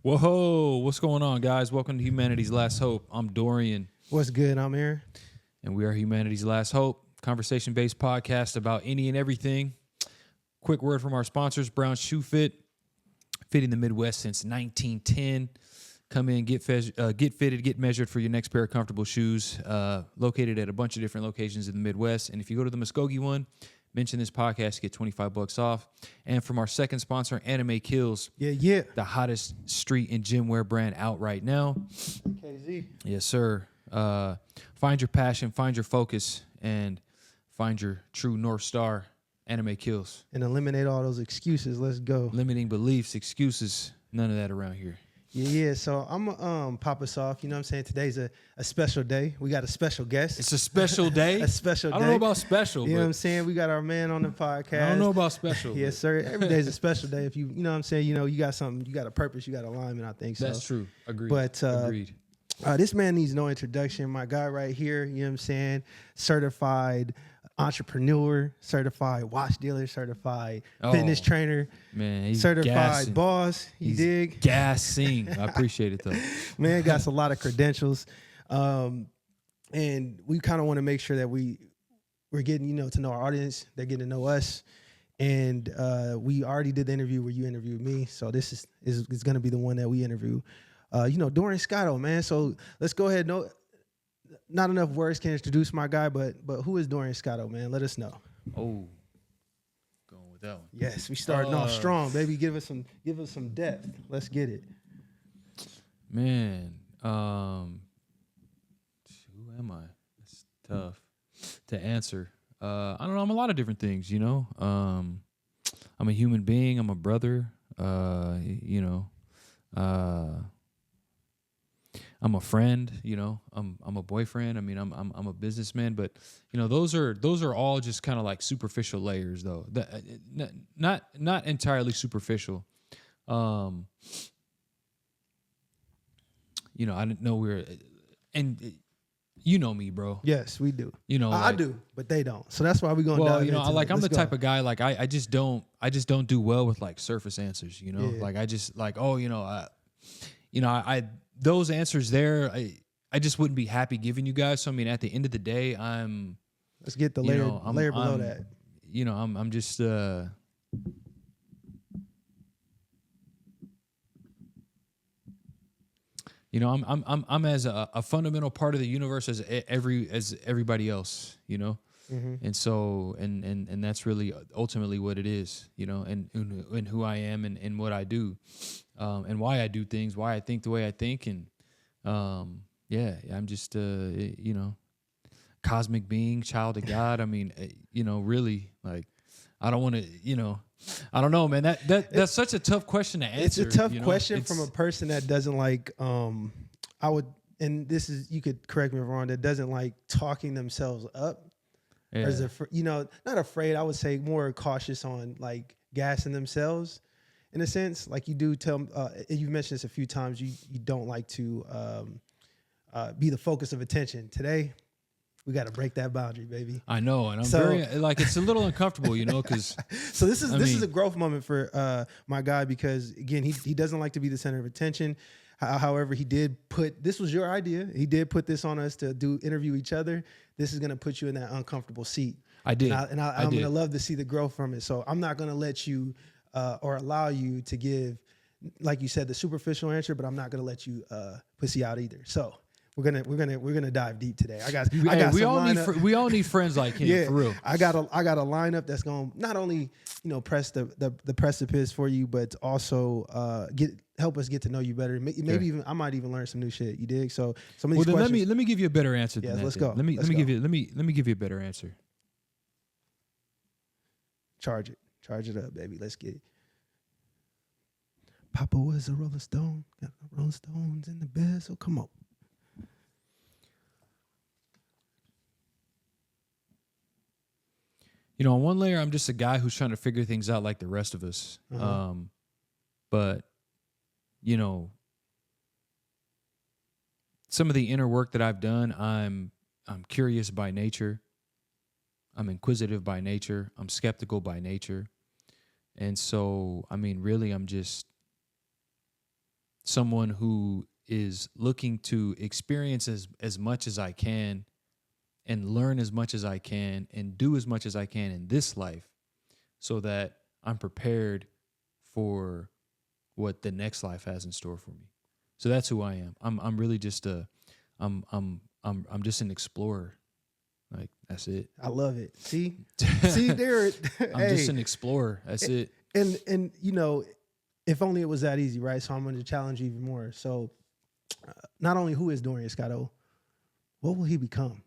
Whoa, what's going on, guys? Welcome to Humanity's Last Hope. I'm Dorian. What's good? I'm Aaron. And we are Humanity's Last Hope, conversation-based podcast about any and everything. Quick word from our sponsors, Brown Shoe Fit, fitting the Midwest since 1910. Come in, get fitted, get measured for your next pair of comfortable shoes. Located at a bunch of different locations in the Midwest. And if you go to the Muskogee one, mention this podcast, get $25 off. And from our second sponsor, Anime Kills. Yeah. The hottest street and gym wear brand out right now. KZ. Yes, sir. Find your passion, find your focus, and find your true North Star. Anime Kills. And eliminate all those excuses. Let's go. Limiting beliefs, excuses, none of that around here. Yeah. So I'm going to pop us off. You know what I'm saying? Today's a special day. We got a special guest. It's a special day? A special day. I don't know about special. You know what I'm saying? We got our man on the podcast. I don't know about special. Yes, sir. Every day's a special day. If you know what I'm saying? You know, you got something, you got a purpose, you got alignment, I think so. That's true. Agreed. But Agreed. This man needs no introduction. My guy right here, you know what I'm saying? Certified entrepreneur, certified watch dealer, certified fitness trainer, man, he's certified gassing. boss. You dig? Gassing. I appreciate it though. Man got a lot of credentials, and we kind of want to make sure that we're getting to know our audience. They're getting to know us, and we already did the interview where you interviewed me, so this is going to be the one that we interview. Dorian Scotto, man. So let's go ahead. No, not enough words can introduce my guy, but who is Dorian Scotto, man? Let us know. Oh, going with that one. Yes, we starting off strong, baby. Give us some depth. Let's get it. Man, who am I? It's tough to answer. I don't know. I'm a lot of different things, I'm a human being. I'm a brother. I'm a friend, I'm a boyfriend. I mean, I'm a businessman, but those are all just kind of like superficial layers, though. Not entirely superficial. I didn't know and you know me, bro. Yes, we do. I do, but they don't. So that's why we're going. Well, I'm the type of guy like I just don't do well with like surface answers. Yeah. Like I just like those answers there, I just wouldn't be happy giving you guys. So I mean, at the end of the day, let's get the layer below that. I'm just I'm as a fundamental part of the universe as everybody else, Mm-hmm. and so and that's really ultimately what it is, and who I am and what I do, and why I do things, why I think the way I think, and I'm just cosmic being, child of God. I mean, really, like I don't want to, I don't know, man. That's such a tough question to answer. It's a tough question from a person that doesn't like. I would, and this is, you could correct me if I'm wrong, that doesn't like talking themselves up. Yeah. Or is not afraid. I would say more cautious on like gassing themselves, in a sense. Like you do tell. You've mentioned this a few times. You don't like to be the focus of attention. Today, we got to break that boundary, baby. I know, and I'm very like it's a little uncomfortable, because. So this is a growth moment for my guy, because again he doesn't like to be the center of attention. However, he did put, this was your idea. He did put this on us to interview each other. This is going to put you in that uncomfortable seat. I did. I'm going to love to see the growth from it. So I'm not going to let you or allow you to give, like you said, the superficial answer, but I'm not going to let you pussy out either. So we're gonna dive deep today. We all need friends like him, yeah, for real. I got a lineup that's going to not only press the precipice for you, but also help us get to know you better. Maybe even I might even learn some new shit. You dig? So some of these questions. Let me give you a better answer. Yeah, than let's that, go. Let me give you a better answer. Charge it up, baby. Let's get it. Papa was a Rolling Stone. Got the Rolling Stones in the bed. So come on. On one layer, I'm just a guy who's trying to figure things out like the rest of us. Uh-huh. But, some of the inner work that I've done, I'm curious by nature. I'm inquisitive by nature. I'm skeptical by nature. And so, I mean, really, I'm just someone who is looking to experience as much as I can and learn as much as I can and do as much as I can in this life so that I'm prepared for what the next life has in store for me. So that's who I am. I'm really just I'm just an explorer. Like, that's it. I love it. See there. I'm just an explorer. That's it. And you know, if only it was that easy, right? So I'm going to challenge you even more. So not only who is Dorian Scotto, what will he become?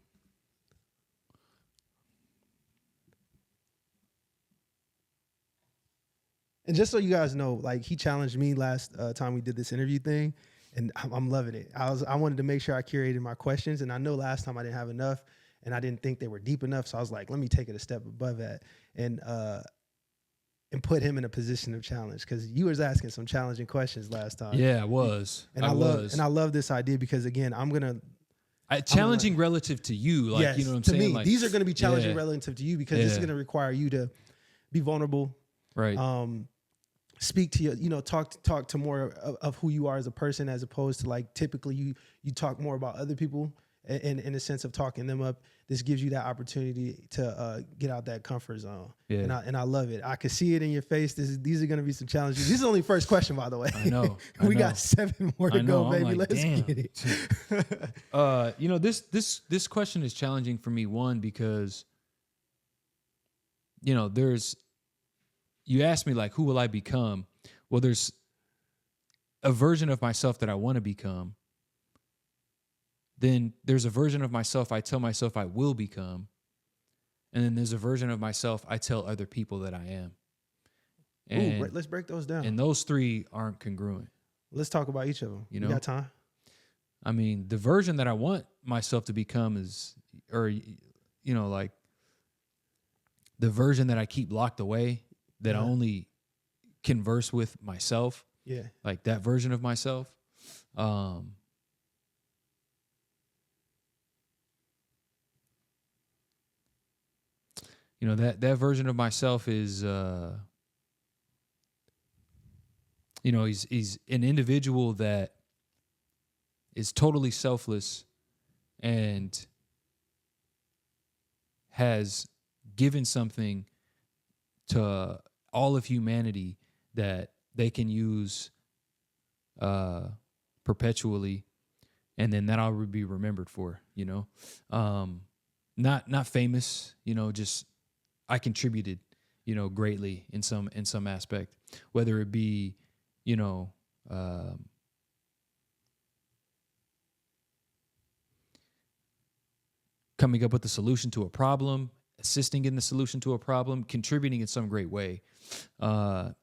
And just so you guys know, like, he challenged me last time we did this interview thing, and I'm loving it. I wanted to make sure I curated my questions, and I know last time I didn't have enough, and I didn't think they were deep enough, so I was like, let me take it a step above that, and put him in a position of challenge, because you was asking some challenging questions last time. Yeah, I was. And I love this idea because, again, challenging relative to you, like, yes, you know what I'm to saying? me, like, these are going to be challenging relative to you, because this is going to require you to be vulnerable, right? Speak to your, talk to more of who you are as a person, as opposed to, like, typically you talk more about other people in a sense of talking them up. This gives you that opportunity to get out that comfort zone. Yeah. And I love it. I can see it in your face. These are going to be some challenges. This is only first question, by the way. I know. We got 7 more to go, baby. Like, let's damn. get it. This question is challenging for me, one, because, you asked me, like, who will I become? Well, there's a version of myself that I want to become. Then there's a version of myself I tell myself I will become. And then there's a version of myself I tell other people that I am. And let's break those down. And those three aren't congruent. Let's talk about each of them. You got time? I mean, the version that I want myself to become is, like, the version that I keep locked away, that I only converse with myself. Yeah. Like, that version of myself. That version of myself is, he's an individual that is totally selfless and has given something to all of humanity that they can use perpetually, and then that I'll be remembered for. Not famous. Just I contributed, greatly in some aspect, whether it be, coming up with the solution to a problem, assisting in the solution to a problem, contributing in some great way. In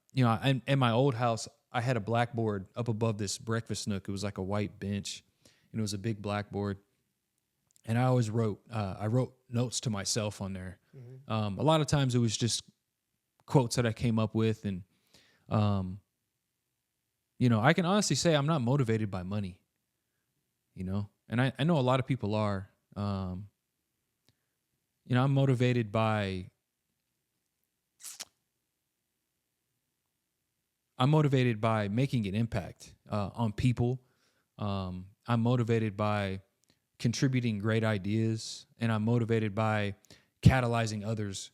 my old house, I had a blackboard up above this breakfast nook. It was like a white bench, and it was a big blackboard. And I always wrote notes to myself on there. Mm-hmm. A lot of times it was just quotes that I came up with. And, I can honestly say I'm not motivated by money, and I know a lot of people are. I'm motivated by making an impact on people. I'm motivated by contributing great ideas, and I'm motivated by catalyzing others,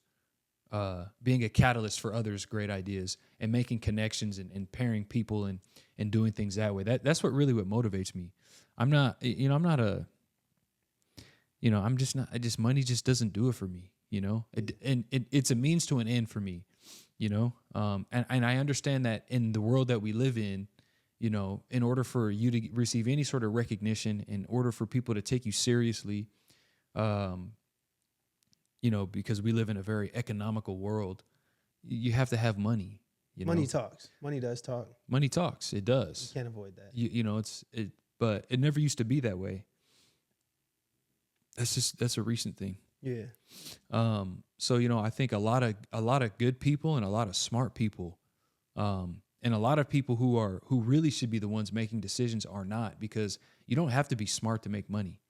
being a catalyst for others' great ideas, and making connections and pairing people and doing things that way. That's what motivates me. I'm just not, money just doesn't do it for me, it's a means to an end for me, and I understand that in the world that we live in, in order for you to receive any sort of recognition, in order for people to take you seriously, because we live in a very economical world, you have to have money. Money talks. Money does talk. Money talks. It does. You can't avoid that. But it never used to be that way. That's a recent thing. Yeah. So I think a lot of good people and a lot of smart people, and a lot of people who really should be the ones making decisions are not, because you don't have to be smart to make money.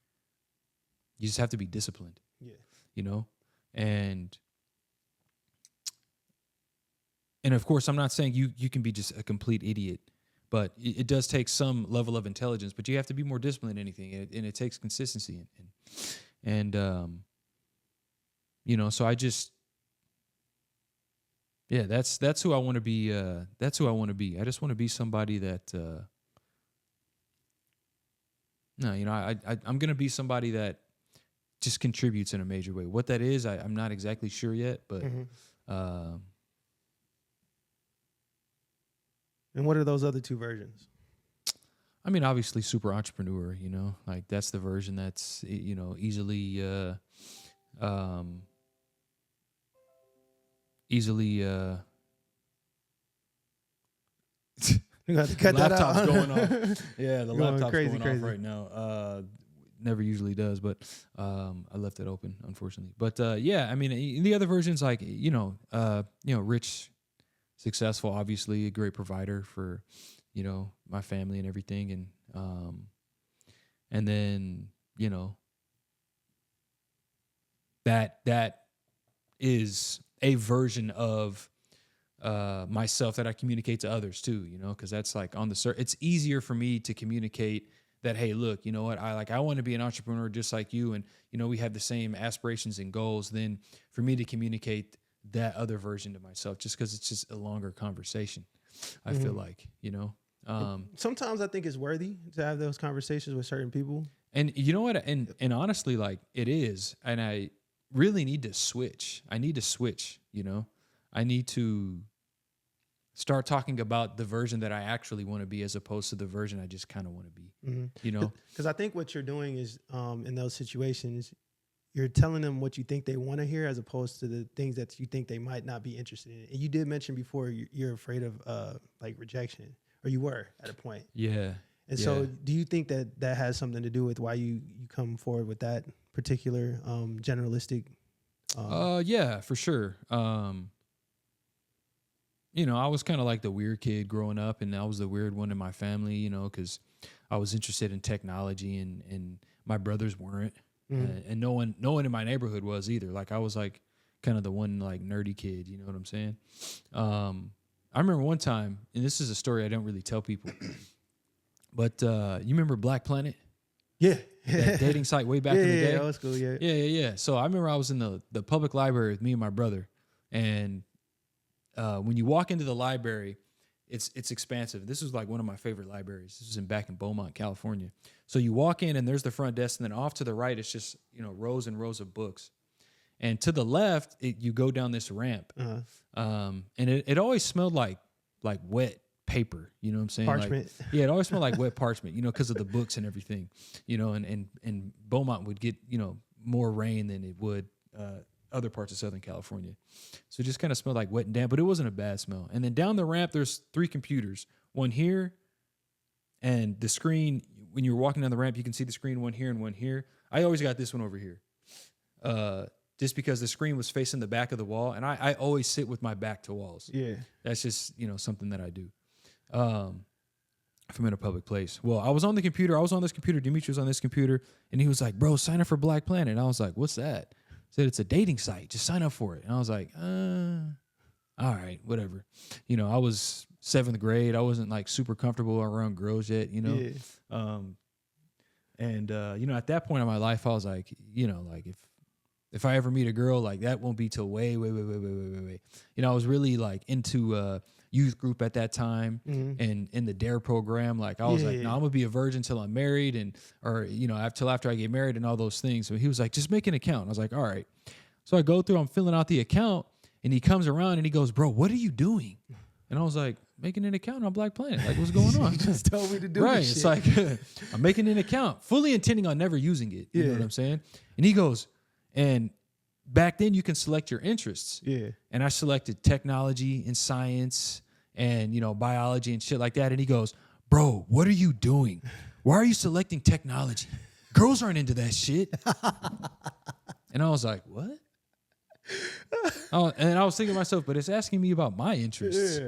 You just have to be disciplined. Yeah. And of course, I'm not saying you can be just a complete idiot, But it does take some level of intelligence, but you have to be more disciplined in anything, and it takes consistency. And so I just, yeah, that's who I want to be. That's who I want to be. I just want to be somebody that, I'm going to be somebody that just contributes in a major way. What that is, I'm not exactly sure yet, but, and what are those other two versions? I mean, obviously super entrepreneur, like that's the version that's, easily, you have to cut that out. Laptop's going off. Yeah, the laptop's crazy off right now. Never usually does, but I left it open, unfortunately. But yeah, I mean, the other versions, like rich, successful, obviously a great provider for, my family and everything, and then that is a version of myself that I communicate to others too, because that's like on the it's easier for me to communicate that, hey, look, you know what, I want to be an entrepreneur just like you, and we have the same aspirations and goals, than for me to communicate that other version to myself, just because it's just a longer conversation. I feel like, sometimes I think it's worthy to have those conversations with certain people. And you know what, and honestly, like it is, and I really need to switch. I need to start talking about the version that I actually want to be, as opposed to the version I just kind of want to be, Because I think what you're doing is, in those situations, you're telling them what you think they want to hear, as opposed to the things that you think they might not be interested in. And you did mention before you're afraid of like rejection, or you were at a point. Yeah. And so do you think that has something to do with why you come forward with that particular generalistic? Yeah, for sure. I was kind of like the weird kid growing up, and I was the weird one in my family, because I was interested in technology, and my brothers weren't, and no one in my neighborhood was either. Like I was like kind of the one like nerdy kid, you know what I'm saying? I remember one time, and this is a story I don't really tell people, but you remember Black Planet? Yeah. That dating site way back in the day? Yeah, old school, yeah. Yeah. So I remember I was in the public library with me and my brother, and when you walk into the library, it's expansive. This was like one of my favorite libraries. This was back in Beaumont, California. So you walk in, and there's the front desk, and then off to the right, it's just rows and rows of books. And to the left, you go down this ramp, and it always smelled like wet paper. You know what I'm saying? Parchment. Like, yeah, it always smelled like wet parchment. Because of the books and everything. And Beaumont would get more rain than it would other parts of Southern California. So it just kind of smelled like wet and damp, but it wasn't a bad smell. And then down the ramp, there's 3 computers, one here, and the screen, when you're walking down the ramp, you can see the screen, one here and one here. I always got this one over here, just because the screen was facing the back of the wall, and I always sit with my back to walls. Yeah. That's just, something that I do. If I'm in a public place. Well, I was on this computer, Dimitri was on this computer, and he was like, bro, sign up for Black Planet. And I was like, what's that? Said it's a dating site. Just sign up for it. And I was like, all right, whatever. I was 7th grade. I wasn't like super comfortable around girls yet, Yeah. At that point in my life, I was like, like if I ever meet a girl, like that won't be till way. I was really like into youth group at that time, and in the DARE program. Like I was no, I'm gonna be a virgin till I'm married, till after I get married and all those things. So he was like, just make an account. I was like, all right. So I go through, I'm filling out the account, and he comes around and he goes, bro, what are you doing? And I was like, making an account on Black Planet. Like, what's going on? You just told me to do right. this It's shit. like, I'm making an account, fully intending on never using it. You know what I'm saying? And he goes, and back then you can select your interests. Yeah. And I selected technology and science and, biology and shit like that. And he goes, bro, what are you doing? Why are you selecting technology? Girls aren't into that shit. And I was like, what? And I was thinking to myself, but it's asking me about my interests,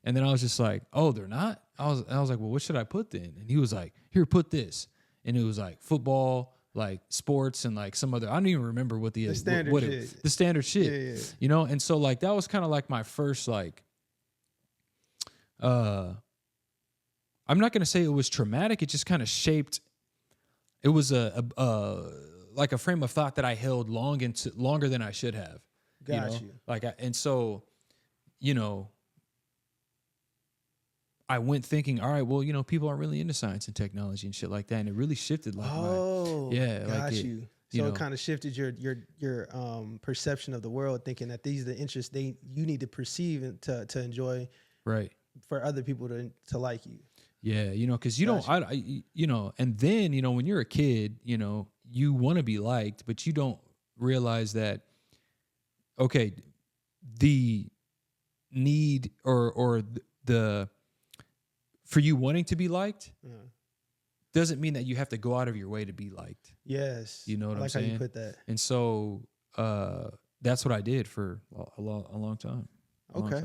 And then I was just like, oh, they're not? I was like, well, what should I put then? And he was like, here, put this. And it was like football, like sports, and like some other, I don't even remember what the standard shit. The standard shit. Yeah. And so like that was kind of like my first like I'm not going to say it was traumatic. It just kind of shaped. It was like a frame of thought that I held longer than I should have. Got you. Like, and so, you know, I went thinking, all right, well, people aren't really into science and technology and shit like that, and it really shifted. Like, got you. So it kind of shifted your perception of the world, thinking that these are the interests you need to perceive and to enjoy, right? For other people to like you. Yeah, because you don't, and then when you're a kid, you want to be liked, but you don't realize that. Okay, the need or the for you wanting to be liked doesn't mean that you have to go out of your way to be liked. Yes. You know what I'm saying? How you put that. And so that's what I did for a long time. Okay.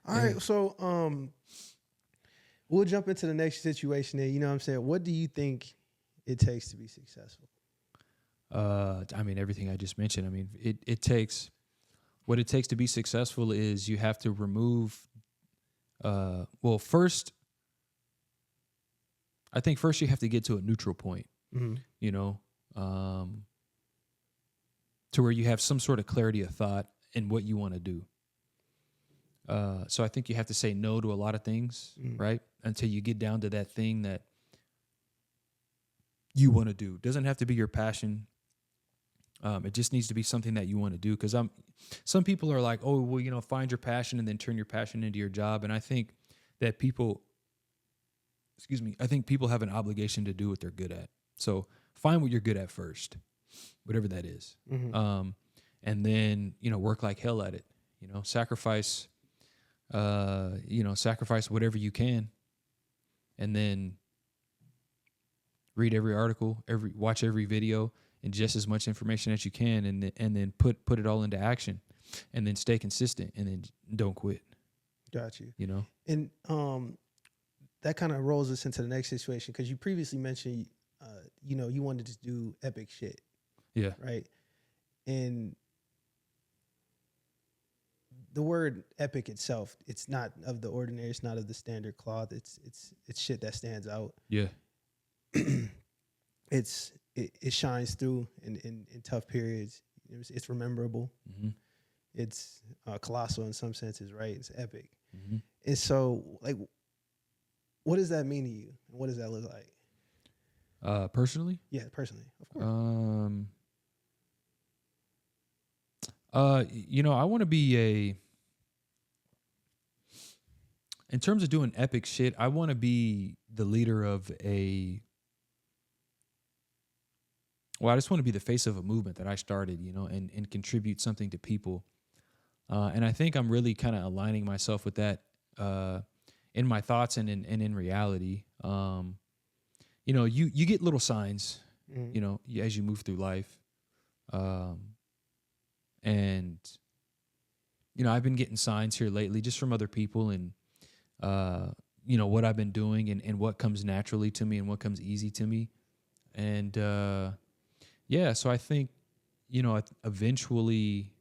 All right. So we'll jump into the next situation there. You know what I'm saying? What do you think it takes to be successful? I mean, everything I just mentioned. I mean, what it takes to be successful is you have to remove, first, I think first you have to get to a neutral point, to where you have some sort of clarity of thought in what you want to do. So I think you have to say no to a lot of things, right? Until you get down to that thing that you want to do. It doesn't have to be your passion. It just needs to be something that you want to do. Because some people are like, oh, well, find your passion and then turn your passion into your job. And I think that people have an obligation to do what they're good at. So find what you're good at first, whatever that is. And then, work like hell at it, sacrifice whatever you can, and then read every article, watch every video, and just as much information as you can, and then put it all into action, and then stay consistent, and then don't quit. Got you. And that kind of rolls us into the next situation, because you previously mentioned, you wanted to do epic shit. Yeah. Right. And the word epic itself, it's not of the ordinary. It's not of the standard cloth. It's shit that stands out. Yeah. It shines through in tough periods. It's memorable. Mm-hmm. It's colossal in some senses, right? It's epic. Mm-hmm. And so, like, what does that mean to you? And what does that look like? Personally? Yeah, personally, of course. I want to be in terms of doing epic shit, I want to be the leader of I just want to be the face of a movement that I started, and contribute something to people. And I think I'm really kind of aligning myself with that in my thoughts and in reality. You get little signs, as you move through life. And I've been getting signs here lately just from other people, and what I've been doing and what comes naturally to me and what comes easy to me. And so I think, eventually,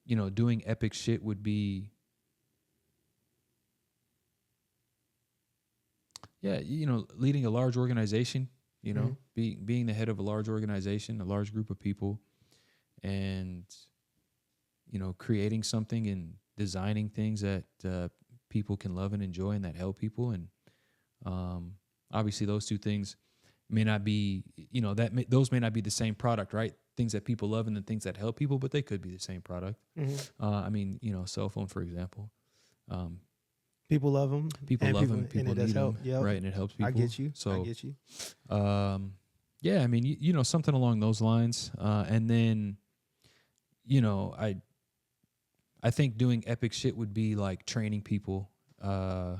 doing epic shit would be, leading a large organization, being the head of a large organization, a large group of people, and, creating something and designing things that people can love and enjoy and that help people. And obviously those two things may not be, those may not be the same product, right? Things that people love and the things that help people, but they could be the same product. Mm-hmm. Cell phone, for example. People love them. People love them. People need them, yep. Right? And it helps people. I get you. So, I get you. Something along those lines. And then, I think doing epic shit would be like training people to,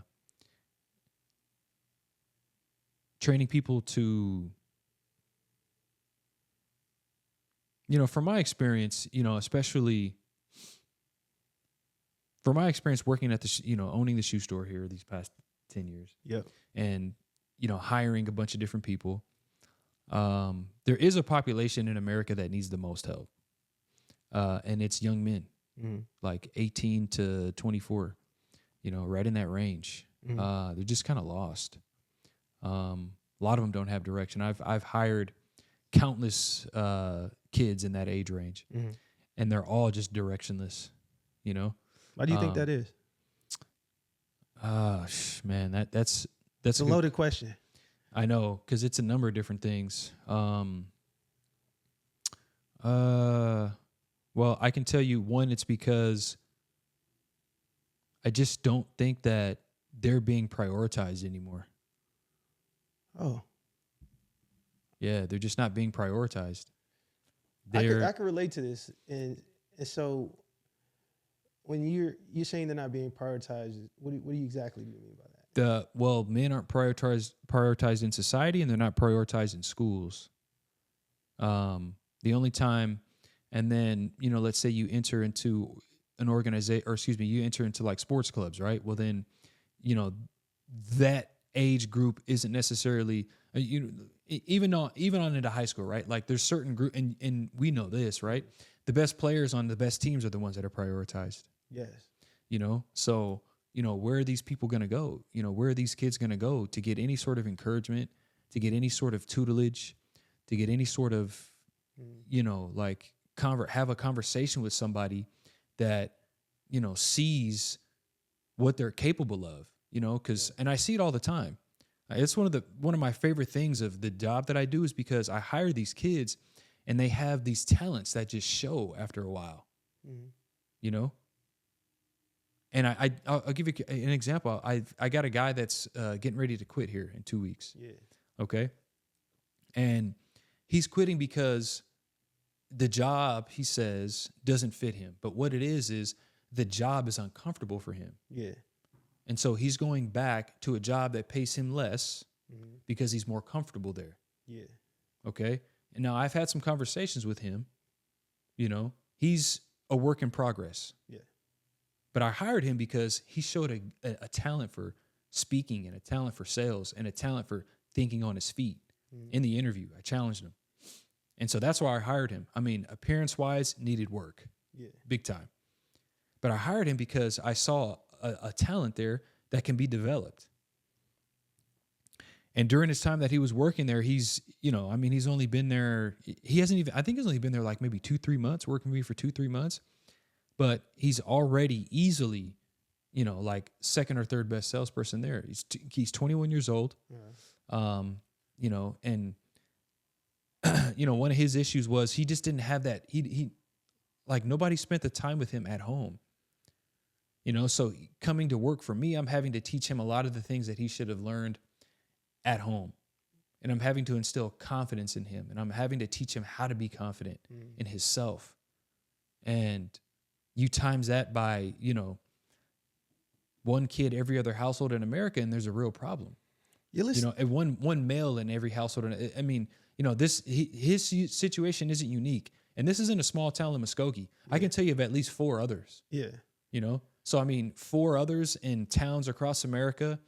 from my experience, especially from my experience working at the, owning the shoe store here these past 10 years. Yep. And, hiring a bunch of different people. There is a population in America that needs the most help. And it's young men, like 18 to 24, right in that range. They're just kind of lost. A lot of them don't have direction. I've hired countless kids in that age range, and they're all just directionless. Why do you think that is? Man, that's It's a loaded question. I know, because it's a number of different things. Well, I can tell you one, it's because I just don't think that they're being prioritized anymore. Oh. Yeah, they're just not being prioritized. I can relate to this. And so when you're saying they're not being prioritized, what do you exactly mean by that? Men aren't prioritized in society, and they're not prioritized in schools. The only time, and then, let's say you enter into an organization, or you enter into like sports clubs, right? Well, then, that age group isn't necessarily, even on into high school, right? Like there's certain group, and we know this, right? The best players on the best teams are the ones that are prioritized. Yes. So, where are these people going to go? Where are these kids going to go to get any sort of encouragement, to get any sort of tutelage, to get any sort of, like have a conversation with somebody that, sees what they're capable of, and I see it all the time. It's one of my favorite things of the job that I do, is because I hire these kids and they have these talents that just show after a while, And I'll give you an example. I got a guy that's getting ready to quit here in 2 weeks. Yeah. Okay. And he's quitting because the job, he says, doesn't fit him. But what it is the job is uncomfortable for him. Yeah. And so he's going back to a job that pays him less because he's more comfortable there. Yeah. Okay. And now I've had some conversations with him. He's a work in progress. Yeah. But I hired him because he showed a talent for speaking, and a talent for sales, and a talent for thinking on his feet. In the interview, I challenged him. And so that's why I hired him. I mean, appearance-wise, needed work. Yeah. Big time. But I hired him because I saw a talent there that can be developed. And during his time that he was working there, he's only been there, I think he's only been there like maybe 2-3 months, working with me for 2-3 months. But he's already easily, like second or third best salesperson there. He's 21 years old. And one of his issues was he just didn't have that. He like nobody spent the time with him at home. So coming to work for me, I'm having to teach him a lot of the things that he should have learned at home. And I'm having to instill confidence in him, and I'm having to teach him how to be confident in himself. And you times that by, one kid every other household in America, and there's a real problem. One male in every household. I mean, his situation isn't unique, and this isn't a small town in Muskogee. Yeah. I can tell you of at least 4 others. Yeah. So I mean, 4 others in towns across America,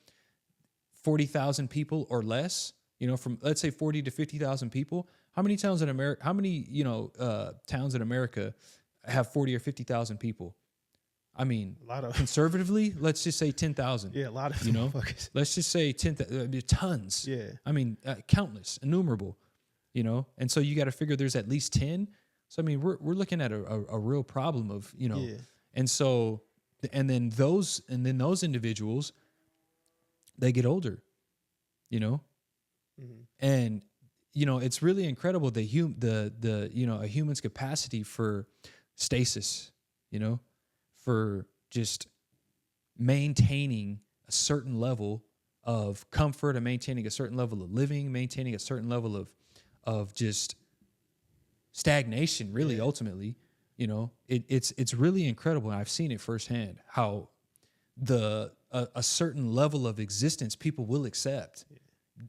40,000 people or less. From let's say 40 to 50,000 people. How many towns in America? How many towns in America have 40 or 50,000 people? I mean, a lot of conservatively, let's just say 10,000. Yeah, a lot of Let's just say 10,000, tons. Yeah, I mean, countless, innumerable. And so you got to figure there's at least 10. So I mean, we're looking at a real problem of Yeah. And so and then those individuals, they get older. And it's really incredible a human's capacity for stasis, for just maintaining a certain level of comfort, and maintaining a certain level of living, maintaining a certain level of just stagnation, really. Ultimately, it's really incredible. And I've seen it firsthand how a certain level of existence people will accept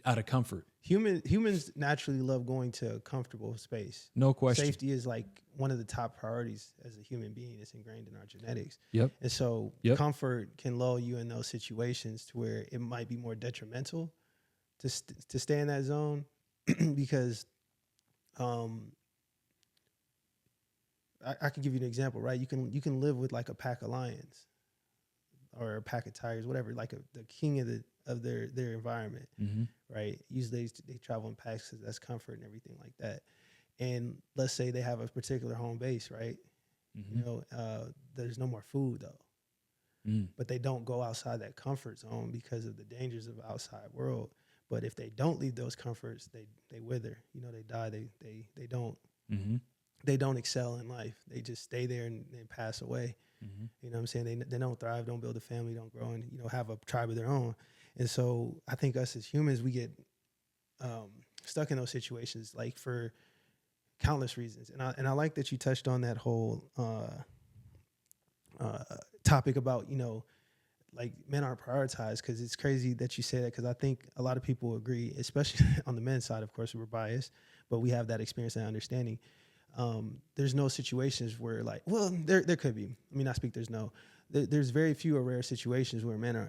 out of comfort. Humans naturally love going to a comfortable space. No question. Safety is like one of the top priorities as a human being. It's ingrained in our genetics. Yep. And so comfort can lull you in those situations to where it might be more detrimental to stay in that zone because I can give you an example, right? You can live with like a pack of lions. or a pack of tigers, whatever, like the king of their environment, right? Usually they travel in packs because that's comfort and everything like that. And let's say they have a particular home base, right? You know, there's no more food though, but they don't go outside that comfort zone because of the dangers of the outside world. But if they don't leave those comforts, they wither. You know, they die. They don't they don't excel in life. They just stay there and pass away. You know what I'm saying? They don't thrive, don't build a family, don't grow, and you know, have a tribe of their own. And so I think us as humans, we get stuck in those situations, like for countless reasons. And I like that you touched on that whole topic about, you know, like men aren't prioritized, because it's crazy that you say that, because I think a lot of people agree, especially on the men's side. Of course, we're biased, but we have that experience and understanding. There's no situations where, like, well, there could be. Let me not speak. There's very few or rare situations where men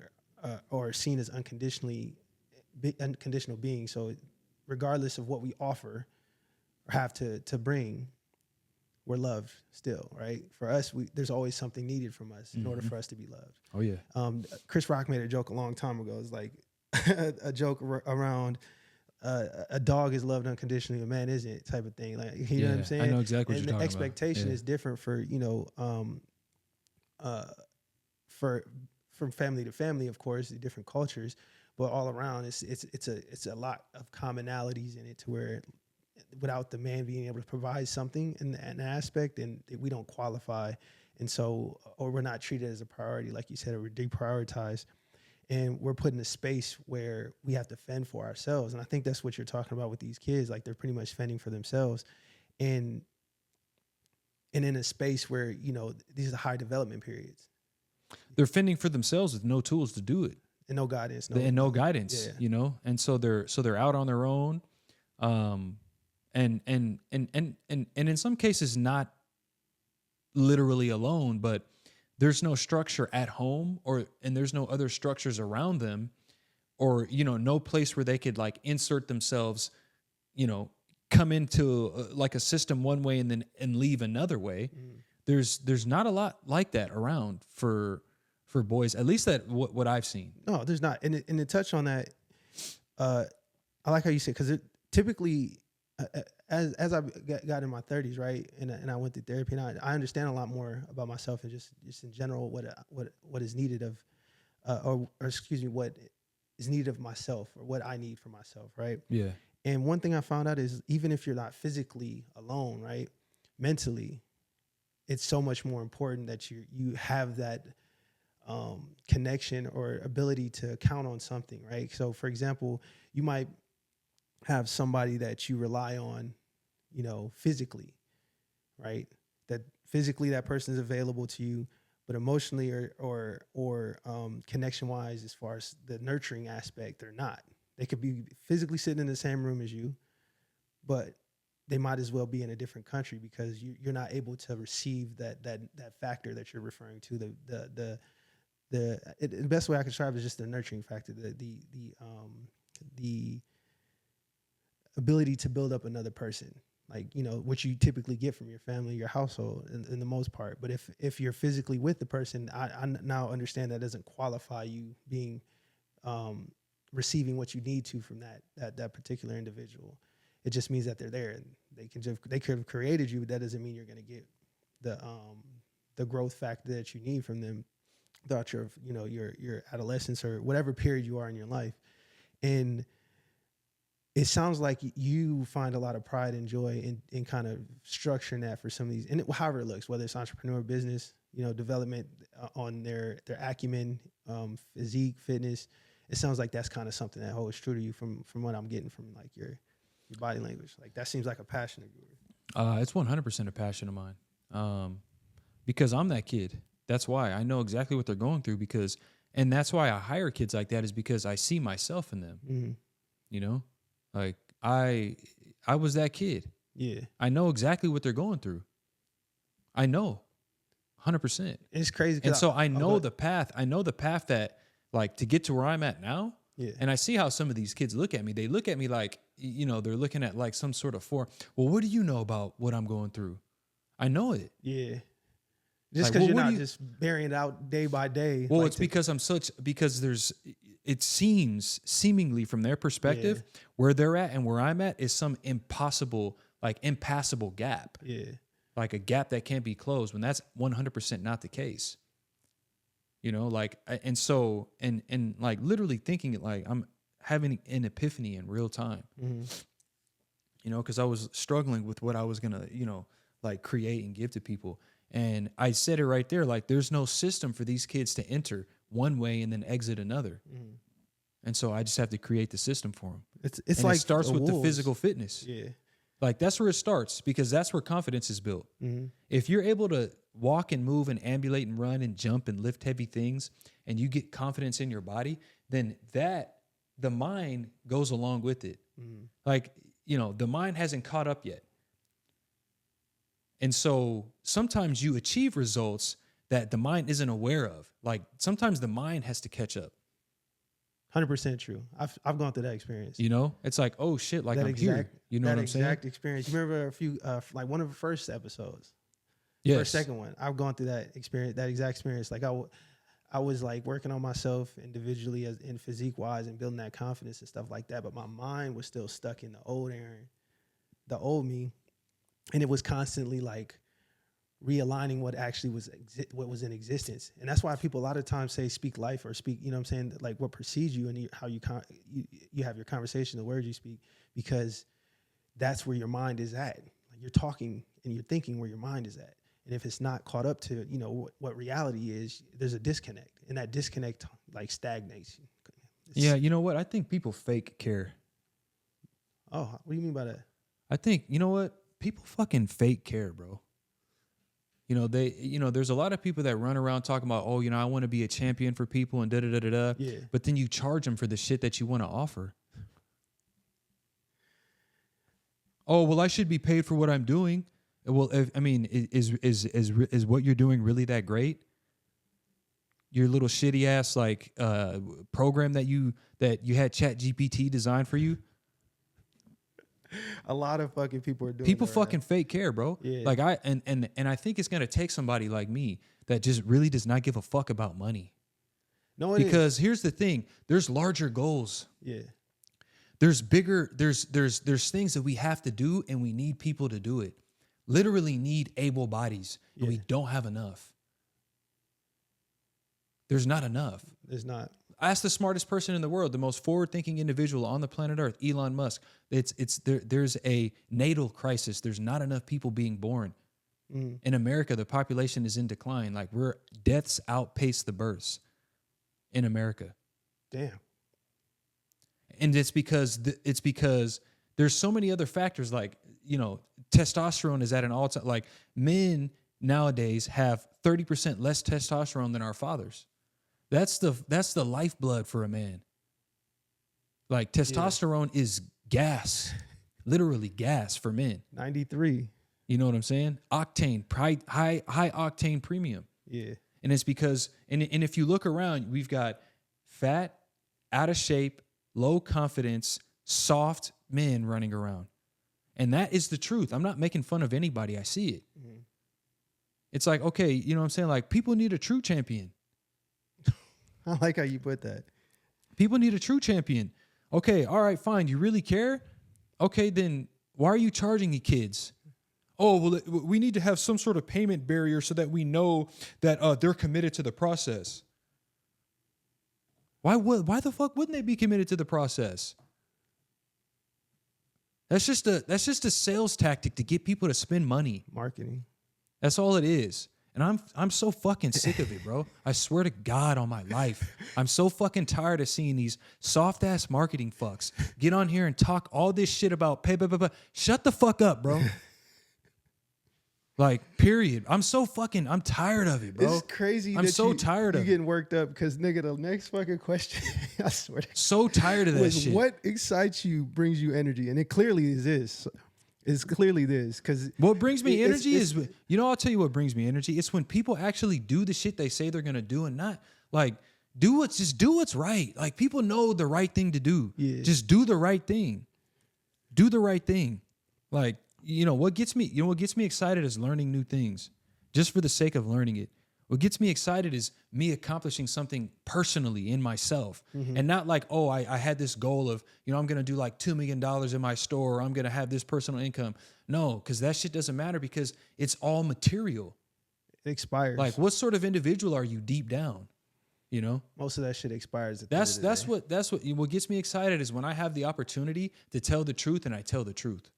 are seen as unconditional beings. So regardless of what we offer or have to bring, we're loved still, right? For us, there's always something needed from us in order for us to be loved. Oh yeah. Chris Rock made a joke a long time ago. It's like a joke around a dog is loved unconditionally, a man isn't, type of thing. Like, you know what I'm saying? I know exactly what and you're talking the expectation about. is different for, you know, from family to family, of course, different cultures, but all around it's a lot of commonalities in it, to where without the man being able to provide something in an aspect, and we don't qualify. And so, or we're not treated as a priority, like you said, or we're deprioritized. And we're put in a space where we have to fend for ourselves. And I think that's what you're talking about with these kids. Like, they're pretty much fending for themselves. And in a space where, you know, these are high development periods. They're fending for themselves with no tools to do it. And no guidance. No guidance, yeah. you know? And so they're out on their own. And in some cases, not literally alone, but there's no structure at home, and there's no other structures around them, or, you know, no place where they could like insert themselves, you know, come into like a system one way and leave another way. There's not a lot like that around for boys, at least that what I've seen. No, there's not. And to touch on that, I like how you said, because it typically, as I got in my 30s, right, and I went through therapy, and I understand a lot more about myself, and just in general what is needed of, or excuse me, what is needed of myself, or what I need for myself, right? Yeah. And one thing I found out is, even if you're not physically alone, right, mentally, it's so much more important that you have that connection or ability to count on something, right? So, for example, you might have somebody that you rely on, you know, physically, right? That physically that person is available to you, but emotionally or connection wise, as far as the nurturing aspect, they're not. They could be physically sitting in the same room as you, but they might as well be in a different country, because you're not able to receive that factor that you're referring to. The best way I can describe it is just the nurturing factor, the ability to build up another person, like, you know, what you typically get from your family, your household, in the most part. But if you're physically with the person, I now understand that doesn't qualify you being receiving what you need to from that particular individual. It just means that they're there, and they could have created you, but that doesn't mean you're going to get the growth factor that you need from them throughout your adolescence, or whatever period you are in your life. And it sounds like you find a lot of pride and joy in kind of structuring that for some of these, and however it looks, whether it's entrepreneur, business, you know, development on their acumen, physique, fitness. It sounds like that's kind of something that holds true to you from what I'm getting from like your body language. Like, that seems like a passion of yours. It's 100% a passion of mine, because I'm that kid. That's why I know exactly what they're going through, and that's why I hire kids like that, is because I see myself in them. Mm-hmm. You know, like I was that kid. Yeah. I know exactly what they're going through. I know 100%. It's crazy. And so I know the path. I know the path that, like, to get to where I'm at now. Yeah. And I see how some of these kids look at me. They look at me like, you know, they're looking at like some sort of well, what do you know about what I'm going through? I know it. Yeah. Just because you're not just bearing it out day by day. Well, it's because it seems seemingly from their perspective, where they're at and where I'm at is some impassable gap. Yeah. Like a gap that can't be closed, when that's 100% not the case. You know, like, and so, and like literally thinking it, like I'm having an epiphany in real time. Mm-hmm. You know, because I was struggling with what I was gonna, you know, like create and give to people. And I said it right there, like there's no system for these kids to enter one way and then exit another. Mm. And so I just have to create the system for them. It's like it starts with the physical fitness. Yeah. Like that's where it starts, because that's where confidence is built. Mm-hmm. If you're able to walk and move and ambulate and run and jump and lift heavy things, and you get confidence in your body, then the mind goes along with it. Mm-hmm. Like, you know, the mind hasn't caught up yet. And so sometimes you achieve results that the mind isn't aware of. Like sometimes the mind has to catch up. 100% true. I've gone through that experience. You know, it's like, oh shit, like I'm here. You know what I'm saying? That exact experience. You remember a few, like one of the first episodes, yes. First, second one. I've gone through that experience, that exact experience. Like I was like working on myself individually as in physique wise and building that confidence and stuff like that. But my mind was still stuck in the old Aaron, the old me. And it was constantly like realigning what actually was what was in existence. And that's why people a lot of times say speak life or speak, you know what I'm saying, like what precedes you and how you have your conversation, the words you speak, because that's where your mind is at. Like you're talking and you're thinking where your mind is at. And if it's not caught up to, you know, what reality is, there's a disconnect. And that disconnect like stagnates. Yeah, you know what? I think people fake care. Oh, what do you mean by that? I think, you know what? People fucking fake care, bro. You know, there's a lot of people that run around talking about, oh, you know, I want to be a champion for people and da-da-da-da-da. Yeah. But then you charge them for the shit that you want to offer. Oh, well, I should be paid for what I'm doing. Well, is what you're doing really that great? Your little shitty ass like program that you had ChatGPT designed for you. A lot of fucking people are doing. People fucking fake care, bro. Yeah. Like I think it's gonna take somebody like me that just really does not give a fuck about money. No, because here's the thing: there's larger goals. Yeah. There's bigger. There's things that we have to do, and we need people to do it. Literally need able bodies, and we don't have enough. There's not enough. There's not. Ask the smartest person in the world, the most forward-thinking individual on the planet Earth, Elon Musk. There's a natal crisis. There's not enough people being born. In America, the population is in decline. Like deaths outpace the births in America. Damn. And it's because there's so many other factors. Like, you know, testosterone is at an all-time. Like men nowadays have 30% less testosterone than our fathers. That's the lifeblood for a man. Like testosterone is gas, literally gas for men. 93. You know what I'm saying? Octane, high octane premium. Yeah. And it's because, and if you look around, we've got fat, out of shape, low confidence, soft men running around. And that is the truth. I'm not making fun of anybody. I see it. Mm-hmm. It's like, okay, you know what I'm saying? Like people need a true champion. I like how you put that. People need a true champion. Okay, all right, fine. You really care? Okay, then why are you charging the kids? Oh, well, we need to have some sort of payment barrier so that we know that they're committed to the process. Why the fuck wouldn't they be committed to the process? That's just a sales tactic to get people to spend money. Marketing. That's all it is. And I'm so fucking sick of it, bro. I swear to God on my life. I'm so fucking tired of seeing these soft-ass marketing fucks get on here and talk all this shit about pay. Shut the fuck up, bro. Like, period. I'm tired of it, bro. It's crazy. I'm so tired of it. You getting worked up because, nigga, the next fucking question, I swear to God. So tired of that shit. What excites you, brings you energy. And it clearly is this. It's clearly this. Because what brings me energy is, you know, I'll tell you what brings me energy. It's when people actually do the shit they say they're going to do and not, like, just do what's right. Like, people know the right thing to do. Yeah. Just do the right thing. Do the right thing. Like, what gets me excited is learning new things. just for the sake of learning it. What gets me excited is me accomplishing something personally in myself, and not like, oh, I had this goal of, I'm going to do like $2 million in my store, or I'm going to have this personal income. No, because that shit doesn't matter, because it's all material. It expires. Like, what sort of individual are you deep down? Most of that shit expires. That's what gets me excited is when I have the opportunity to tell the truth, and I tell the truth.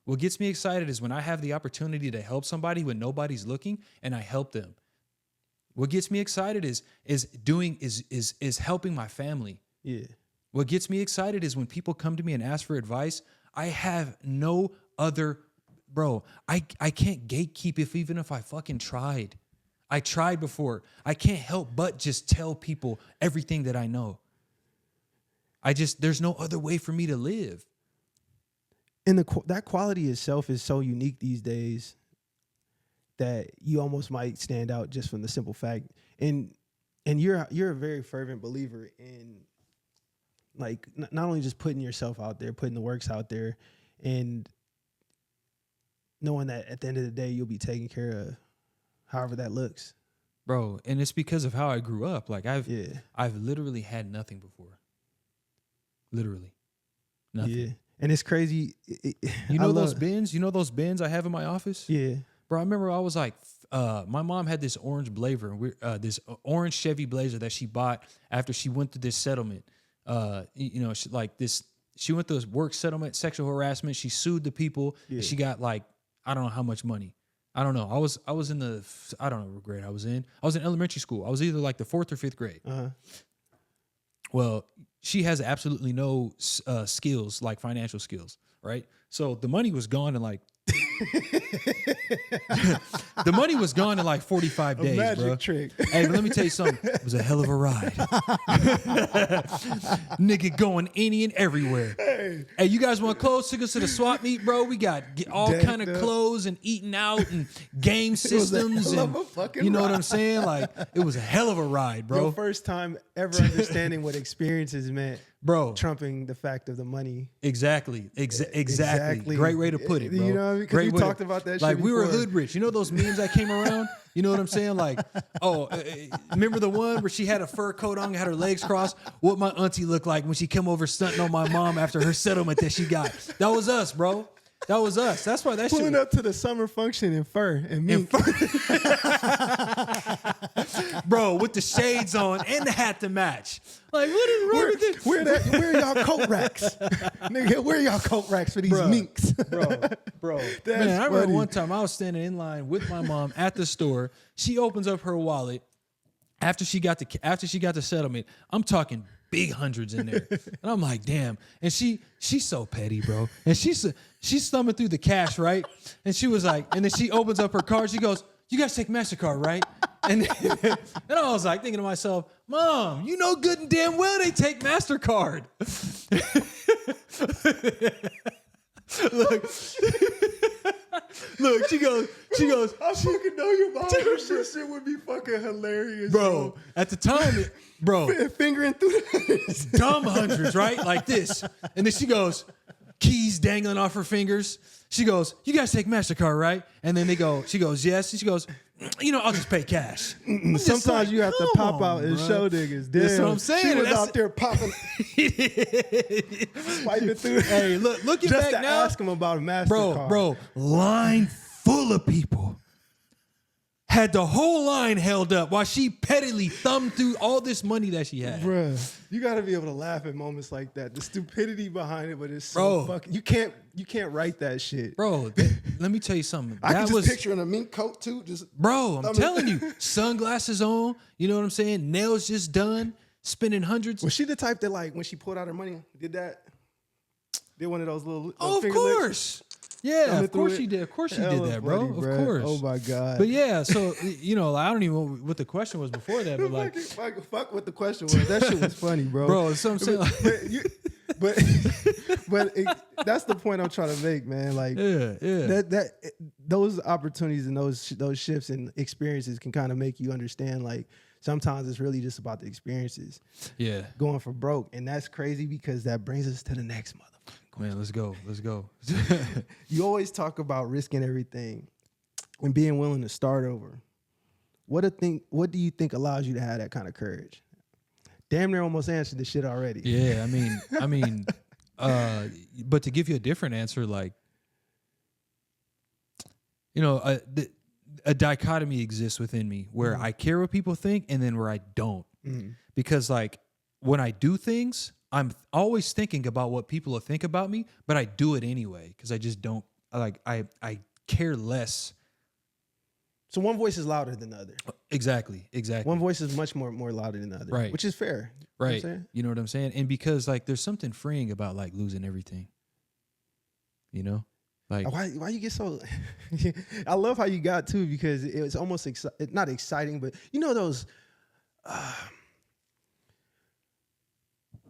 What gets me excited is when I have the opportunity to help somebody when nobody's looking, and I help them. What gets me excited is helping my family. Yeah. What gets me excited is when people come to me and ask for advice. I have no other, bro. I can't gatekeep even if I fucking tried. I tried before. I can't help but just tell people everything that I know. There's no other way for me to live. And that quality itself is so unique these days that you almost might stand out just from the simple fact. And you're a very fervent believer in, like, not only just putting yourself out there, putting the works out there, and knowing that at the end of the day you'll be taken care of, however that looks. Bro, and it's because of how I grew up. Like, I've literally had nothing before. Literally. Nothing. Yeah. And it's crazy. Those bins? You know those bins I have in my office? Yeah. Bro, I remember I was like, my mom had this orange Blazer, this orange Chevy Blazer that she bought after she went through this settlement. She went through this work settlement, sexual harassment. She sued the people. Yeah. She got like, I don't know how much money. I don't know. I was in I don't know what grade I was in. I was in elementary school. I was either like the 4th or 5th grade. Uh-huh. Well, she has absolutely no skills, like financial skills, right? So the money was gone in like 45 days, magic bro. Trick. Hey, but let me tell you something. It was a hell of a ride. Nigga going any and everywhere. Hey, you guys want clothes? Took us to the swap meet, bro. We got all kind of clothes and eating out and game systems. And you know what I'm saying? Like, it was a hell of a ride, bro. Your first time ever understanding what experiences meant. Bro, trumping the fact of the money. Exactly. Great way to put it, bro. You know what I mean? Because we talked about that shit like, we were before. hood rich. You know those memes that came around? You know what I'm saying? Like, remember the one where she had a fur coat on, had her legs crossed? What my auntie looked like when she come over stunting on my mom after her settlement that she got. That was us, bro. That was us. That's why that shit. Pulling up to the summer function in fur and mink. Bro, with the shades on and the hat to match. Like, what is wrong with this? Where are y'all coat racks? Nigga, where are y'all coat racks for these minks? Bro. Man, I remember one time I was standing in line with my mom at the store. She opens up her wallet after she got the settlement. I'm talking big hundreds in there. And I'm like, damn. And she's so petty, bro. And she's thumbing through the cash, right? And she was like, and then she opens up her card. She goes, "You guys take MasterCard, right?" And I was like thinking to myself, Mom, you know good and damn well they take MasterCard. Look, she goes, I fucking know your mom. This shit would be fucking hilarious. Bro, at the time, fingering through the dumb hundreds, right? Like this. And then she goes, keys dangling off her fingers. She goes, "You guys take MasterCard, right?" And then she goes, "Yes." And she goes, "I'll just pay cash." Sometimes like, you have to pop out and show niggas. Damn, that's what I'm saying. She was out there popping, swiping through. Hey, looking just back to now, ask him about a MasterCard. Bro, line full of people. Had the whole line held up while she pettily thumbed through all this money that she had. Bruh, you got to be able to laugh at moments like that. The stupidity behind it, but it's so fucking. You can't write that shit, bro. Let me tell you something. I can just picture in a mink coat too. Bro, I'm telling you, sunglasses on. You know what I'm saying? Nails just done. Spending hundreds. Was she the type that, like, when she pulled out her money, did one of those little of course. Yeah, of course she did. Of course she did that, bro. Of course. Oh my God. But yeah, so I don't even know what the question was before that, but like, fuck what the question was. That shit was funny, bro. Bro, so I'm saying, but that's the point I'm trying to make, man. Like, those opportunities and those shifts and experiences can kind of make you understand, like, sometimes it's really just about the experiences. Yeah. Going for broke, and that's crazy because that brings us to the next motherfucker. Man, let's go. You always talk about risking everything. and being willing to start over. What do you think allows you to have that kind of courage? Damn near almost answered this shit already. Yeah, but to give you a different answer, like, a dichotomy exists within me where I care what people think and then where I don't. Because like when I do things, I'm always thinking about what people will think about me, but I do it anyway because I just don't like I care less. So one voice is louder than the other. Exactly. One voice is much more louder than the other, right? Which is fair, right? You know what I'm saying? And because like there's something freeing about like losing everything. Like why you get so? I love how you got too because it was almost not exciting, but those.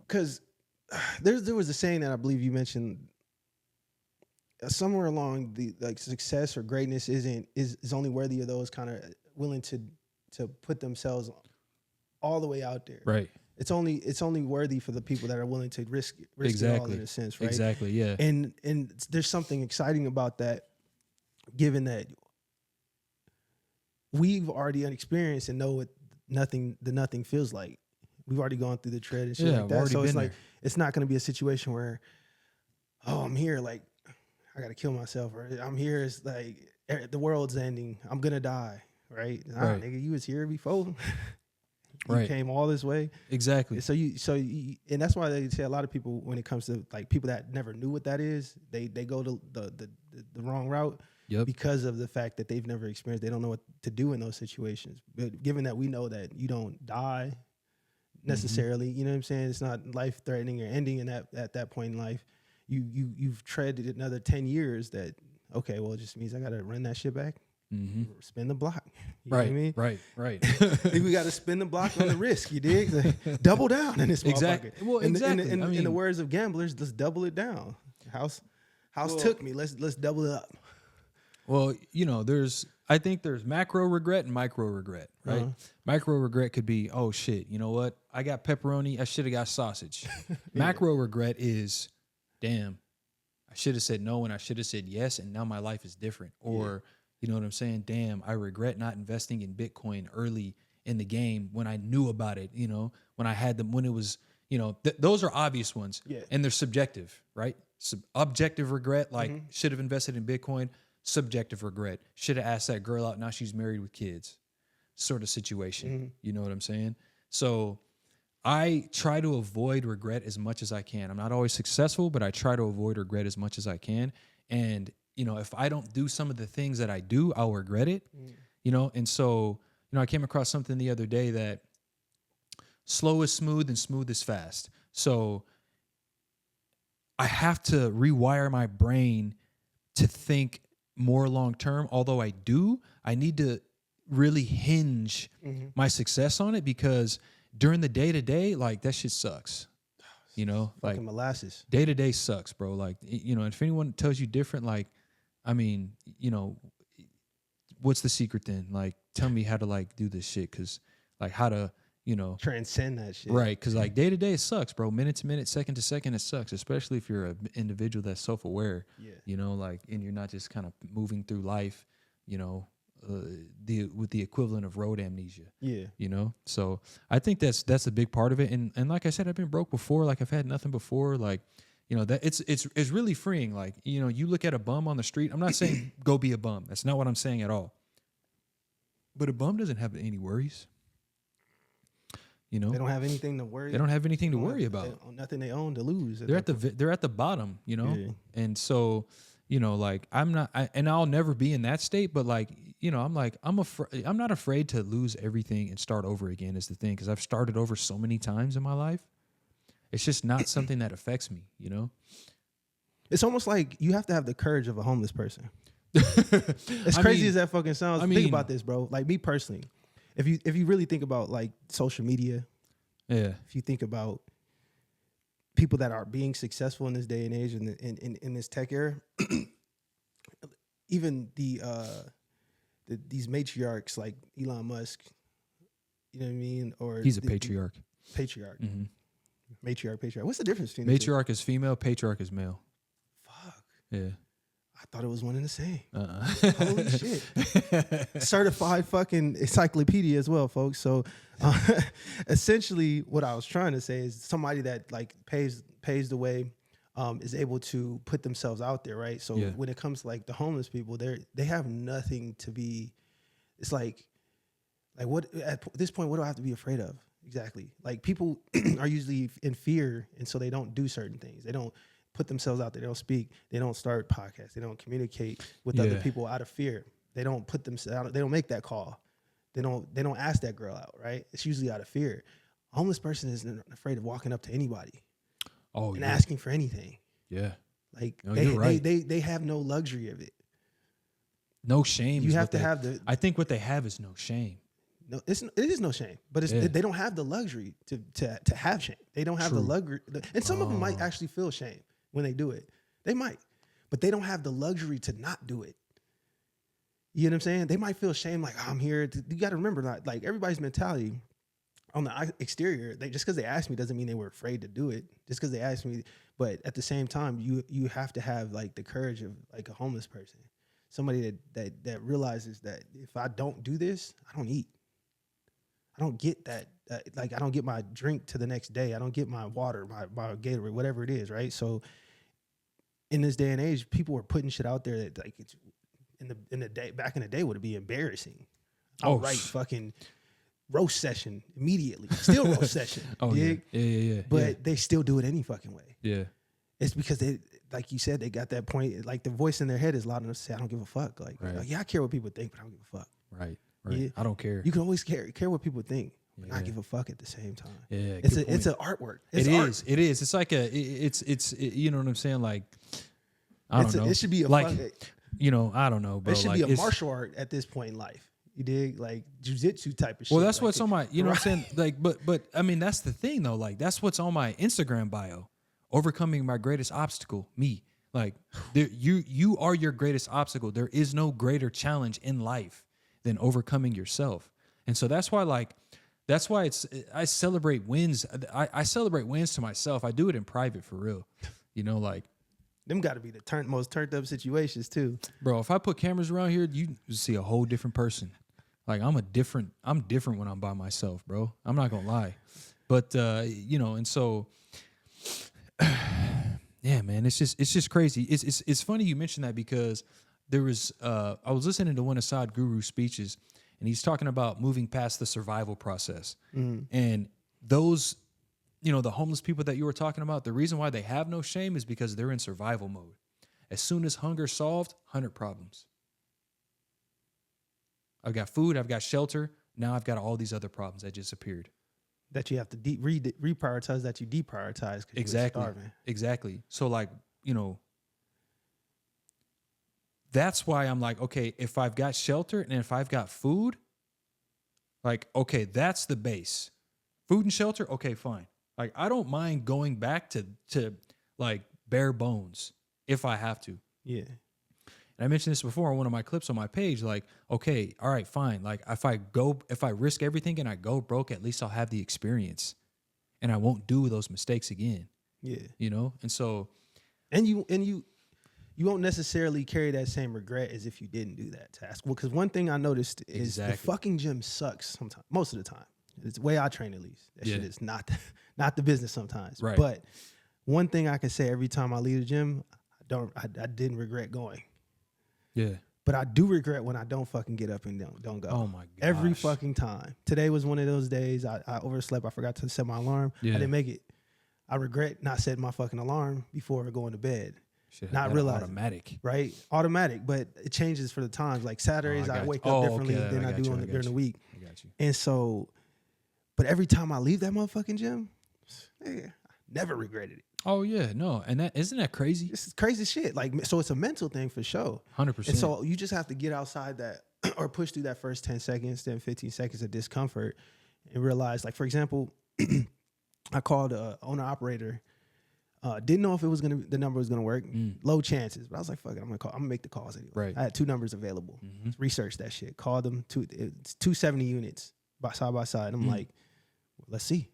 Because there was a saying that I believe you mentioned somewhere along the like success or greatness is only worthy of those kind of willing to put themselves all the way out there. Right. It's only worthy for the people that are willing to risk exactly. it all in a sense, right? Exactly. Yeah. And there's something exciting about that, given that we've already experienced and know what nothing feels like. We've already gone through the tread and shit like that. So it's like it's not going to be a situation where, oh, I'm here, like I got to kill myself, or I'm here, it's like the world's ending, I'm gonna die, right? Nah, nigga, you was here before. You came all this way. Exactly. So you, and that's why they say a lot of people, when it comes to like people that never knew what that is, they go to the wrong route. Yep. Because of the fact that they've never experienced, they don't know what to do in those situations. But given that we know that you don't die necessarily, you know what I'm saying? It's not life threatening or ending in at that point in life. You've treaded another 10 years that, okay, well, it just means I got to run that shit back. Spin the block. You know what I mean? Right. We got to spin the block on the risk. You dig? Like, double down in this motherfucker. Well, exactly. In the words of gamblers, let's double it down. House took me. Let's double it up. Well, I think there's macro regret and micro regret, right? Micro regret could be, oh shit, you know what? I got pepperoni. I should have got sausage. Macro regret is, damn, I should have said no and I should have said yes, and now my life is different. Or, you know what I'm saying? Damn, I regret not investing in Bitcoin early in the game when I knew about it, when I had them, when it was, those are obvious ones. Yeah. And they're subjective, right? Objective regret, like should have invested in Bitcoin. Subjective regret, should have asked that girl out, now she's married with kids, sort of situation. You know what I'm saying? So I try to avoid regret as much as I can. I'm not always successful, but I try to avoid regret as much as I can. And, if I don't do some of the things that I do, I'll regret it, And so, I came across something the other day that slow is smooth and smooth is fast. So I have to rewire my brain to think more long term. Although I need to really hinge my success on it, because during the day to day, like that shit sucks. Like molasses. Day to day sucks, bro. Like, if anyone tells you different, like, I mean, what's the secret then? Like, tell me how to like do this shit, because like how to transcend that shit, right? Because like day to day it sucks, bro. Minute to minute, second to second, it sucks. Especially if you're an individual that's self aware, like, and you're not just kind of moving through life, with the equivalent of road amnesia. So I think that's a big part of it. And like I said, I've been broke before. Like I've had nothing before. Like that it's really freeing. Like you look at a bum on the street. I'm not saying go be a bum. That's not what I'm saying at all. But a bum doesn't have any worries. They don't have anything to worry. They don't have anything to worry about. Nothing they own to lose. They're at the bottom, And so, like and I'll never be in that state. But like, I'm not afraid to lose everything and start over again. Is the thing, because I've started over so many times in my life. It's just not something that affects me. It's almost like you have to have the courage of a homeless person. As crazy as that fucking sounds, think about this, bro. Like me personally. If you really think about like social media, if you think about people that are being successful in this day and age and in this tech era, even these matriarchs like Elon Musk, you know what I mean? Or he's a patriarch. Patriarch. Mm-hmm. Matriarch. What's the difference between matriarch is female, patriarch is male? Fuck. Yeah. I thought it was one and the same. Holy shit. Certified fucking encyclopedia as well, folks. So essentially what I was trying to say is somebody that like pays the way, is able to put themselves out there, right? So when it comes to like the homeless people, they have nothing to be, it's like what at this point, what do I have to be afraid of? Exactly. Like people are usually in fear, and so they don't do certain things. They don't put themselves out there. They don't speak. They don't start podcasts. They don't communicate with other people out of fear. They don't put themselves out. They don't make that call. They don't ask that girl out, right? It's usually out of fear. A homeless person isn't afraid of walking up to anybody and asking for anything. Yeah. Like no, they have no luxury of it. No shame. You have to have the. I think what they have is no shame. No, it is no shame, but they don't have the luxury to have shame. They don't have the luxury, and some of them might actually feel shame when they do it. They might, but they don't have the luxury to not do it. You know what I'm saying? They might feel shame, like, oh, I'm here. You got to remember that, like, everybody's mentality on the exterior, just because they asked me doesn't mean they were afraid to do it. Just because they asked me, but at the same time, you have to have like the courage of like a homeless person, somebody that realizes that if I don't do this, I don't eat. I don't get that. Like, I don't get my drink to the next day. I don't get my water, my Gatorade, whatever it is, right? So in this day and age, people are putting shit out there that, like, it's in the day back in the day would be embarrassing. Outright fucking roast session immediately. Still roast session. Yeah. But they still do it any fucking way. Yeah. It's because they, like you said, they got that point. Like the voice in their head is loud enough to say, I don't give a fuck. Like, I care what people think, but I don't give a fuck. Right. Yeah. I don't care. You can always care what people think, but not give a fuck at the same time. Yeah. It's an artwork. It is. It's like it's you know what I'm saying? Like, I don't know. It should be a like, I don't know, bro. It should be a martial art at this point in life. You dig? Like jiu-jitsu type of shit. Well, that's like what's on my, you know what I'm saying? Like, but I mean, that's the thing though. Like, that's what's on my Instagram bio. Overcoming my greatest obstacle, me. Like, you are your greatest obstacle. There is no greater challenge in life than overcoming yourself. And so that's why I celebrate wins. I celebrate wins to myself. I do it in private for real. Like, them got to be the most turned up situations too, bro. If I put cameras around here, you see a whole different person. Like, I'm different when I'm by myself, bro. I'm not gonna lie. But and so yeah, man, it's just crazy. It's funny you mentioned that, because there was I was listening to one of Assad Guru's speeches, and he's talking about moving past the survival process. And those, the homeless people that you were talking about, the reason why they have no shame is because they're in survival mode. As soon as hunger's solved, 100 problems. I've got food, I've got shelter. Now I've got all these other problems that just appeared. That you have to reprioritize, that you deprioritize because you're starving. Exactly. So, like, that's why I'm like, okay, if I've got shelter and if I've got food, like, okay, that's the base. Food and shelter, okay, fine. Like, I don't mind going back to like bare bones if I have to. Yeah. And I mentioned this before on one of my clips on my page. Like, okay, all right, fine. Like, if I risk everything and I go broke, at least I'll have the experience, and I won't do those mistakes again. Yeah. And so, and you won't necessarily carry that same regret as if you didn't do that task. Well, because one thing I noticed is the fucking gym sucks sometimes. Most of the time, it's the way I train, at least. That shit is not the business sometimes. Right. But one thing I can say, every time I leave the gym, I didn't regret going. Yeah. But I do regret when I don't fucking get up and don't go. Oh my god. Every fucking time. Today was one of those days. I overslept. I forgot to set my alarm. Yeah. I didn't make it. I regret not setting my fucking alarm before going to bed. Not realizing. Automatic. Right? Automatic, but it changes for the times. Like Saturdays, I wake up differently than I do during the week. I got you. And so, but every time I leave that motherfucking gym, I never regretted it. Oh yeah, no, and isn't that crazy? This is crazy shit. Like, so it's a mental thing for sure. 100%. And so you just have to get outside that or push through that first 10 seconds, then 15 seconds of discomfort, and realize, like, for example, I called a owner operator. Didn't know if the number was gonna work. Low chances, but I was like, fuck it, I'm gonna make the calls anyway. Right. I had 2 numbers available. Researched that shit. Called them. It's 270 units side by side. I'm like, well, let's see.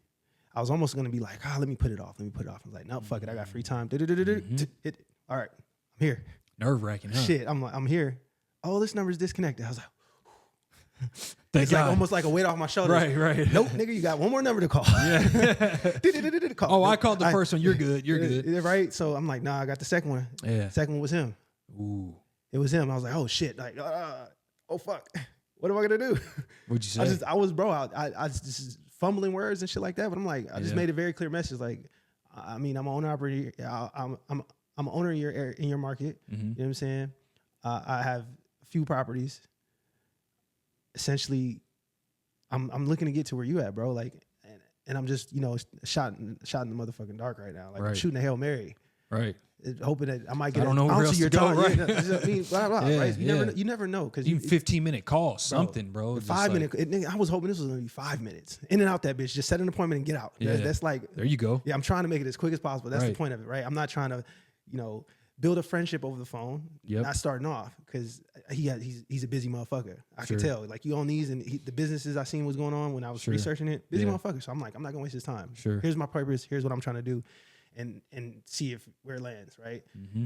I was almost gonna be like, let me put it off. I was like, no, fuck it, I got free time. All right, I'm here. Nerve-wracking, huh? Shit, I'm here. Oh, this number's disconnected. I was like, Thank it's God. like almost like a weight off my shoulders. Right. Nope, nigga, you got one more number to call. Call. Oh, I called the first one. You're good. You're good. Right? So I'm like, nah, I got the second one. Yeah. Second one was him. Ooh. It was him. I was like, oh shit. Like, oh fuck. What am I gonna do? What'd you say? I was just fumbling words and shit like that. But I'm like, I just made a very clear message. Like, I mean, I'm an owner operator. I'm an owner in your market. Mm-hmm. You know what I'm saying? I have a few properties. Essentially, I'm looking to get to where you at, bro. Like, and I'm just, shot in the motherfucking dark right now. Like, I'm shooting a Hail Mary. Right. Hoping that I might get I don't know where else your to go, time. right? I mean, blah, blah, right? You never know. Because even 15-minute call, something, bro. 5 minute. I was hoping this was going to be 5 minutes. In and out that bitch. Just set an appointment and get out. Yeah. That's like. There you go. Yeah, I'm trying to make it as quick as possible. That's the point of it, right? I'm not trying to, build a friendship over the phone. Yep. Not starting off because he's a busy motherfucker. I can tell. Like, you own these, and the businesses I seen was going on when I was researching it. Busy motherfucker. So I'm like, I'm not gonna waste his time. Sure. Here's my purpose. Here's what I'm trying to do, and see if where it lands. Right. Mm-hmm.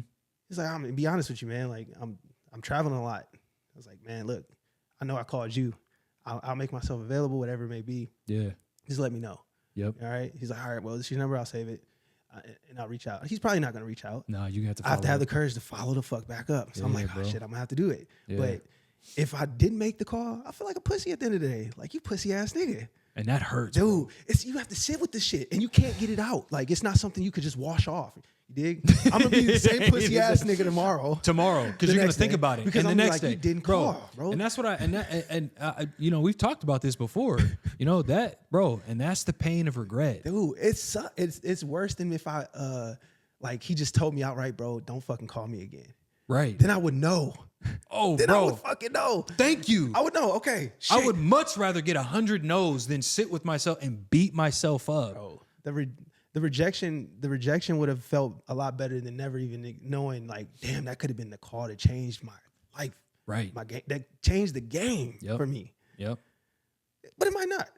He's like, I'm gonna be honest with you, man. Like, I'm traveling a lot. I was like, man, look, I know I called you. I'll make myself available, whatever it may be. Yeah. Just let me know. Yep. All right. He's like, all right, well, this is your number. I'll save it. And I'll reach out. He's probably not going to reach out. No, you have to. I have to have the courage to follow the fuck back up. So I'm like, oh, shit, I'm going to have to do it. Yeah. But if I didn't make the call, I feel like a pussy at the end of the day. Like, you pussy ass nigga. And that hurts, dude. bro. You have to sit with this shit, and you can't get it out. Like, it's not something you could just wash off. You dig? I'm gonna be the same pussy ass nigga tomorrow. Because you're gonna think about it. Because and I'm the next like, day, you didn't call, bro. And that's what we've talked about this before. That, bro. And that's the pain of regret, dude. It's worse than if like he just told me outright, bro, don't fucking call me again. Right. Then I would know. Oh, then bro. I would fucking know. Thank you. I would know. Okay. Shit. I would much rather get 100 no's than sit with myself and beat myself up. Bro, the rejection would have felt a lot better than never even knowing, like, damn, that could have been the call that changed my life. Right. My game, that changed the game for me. Yep. But it might not.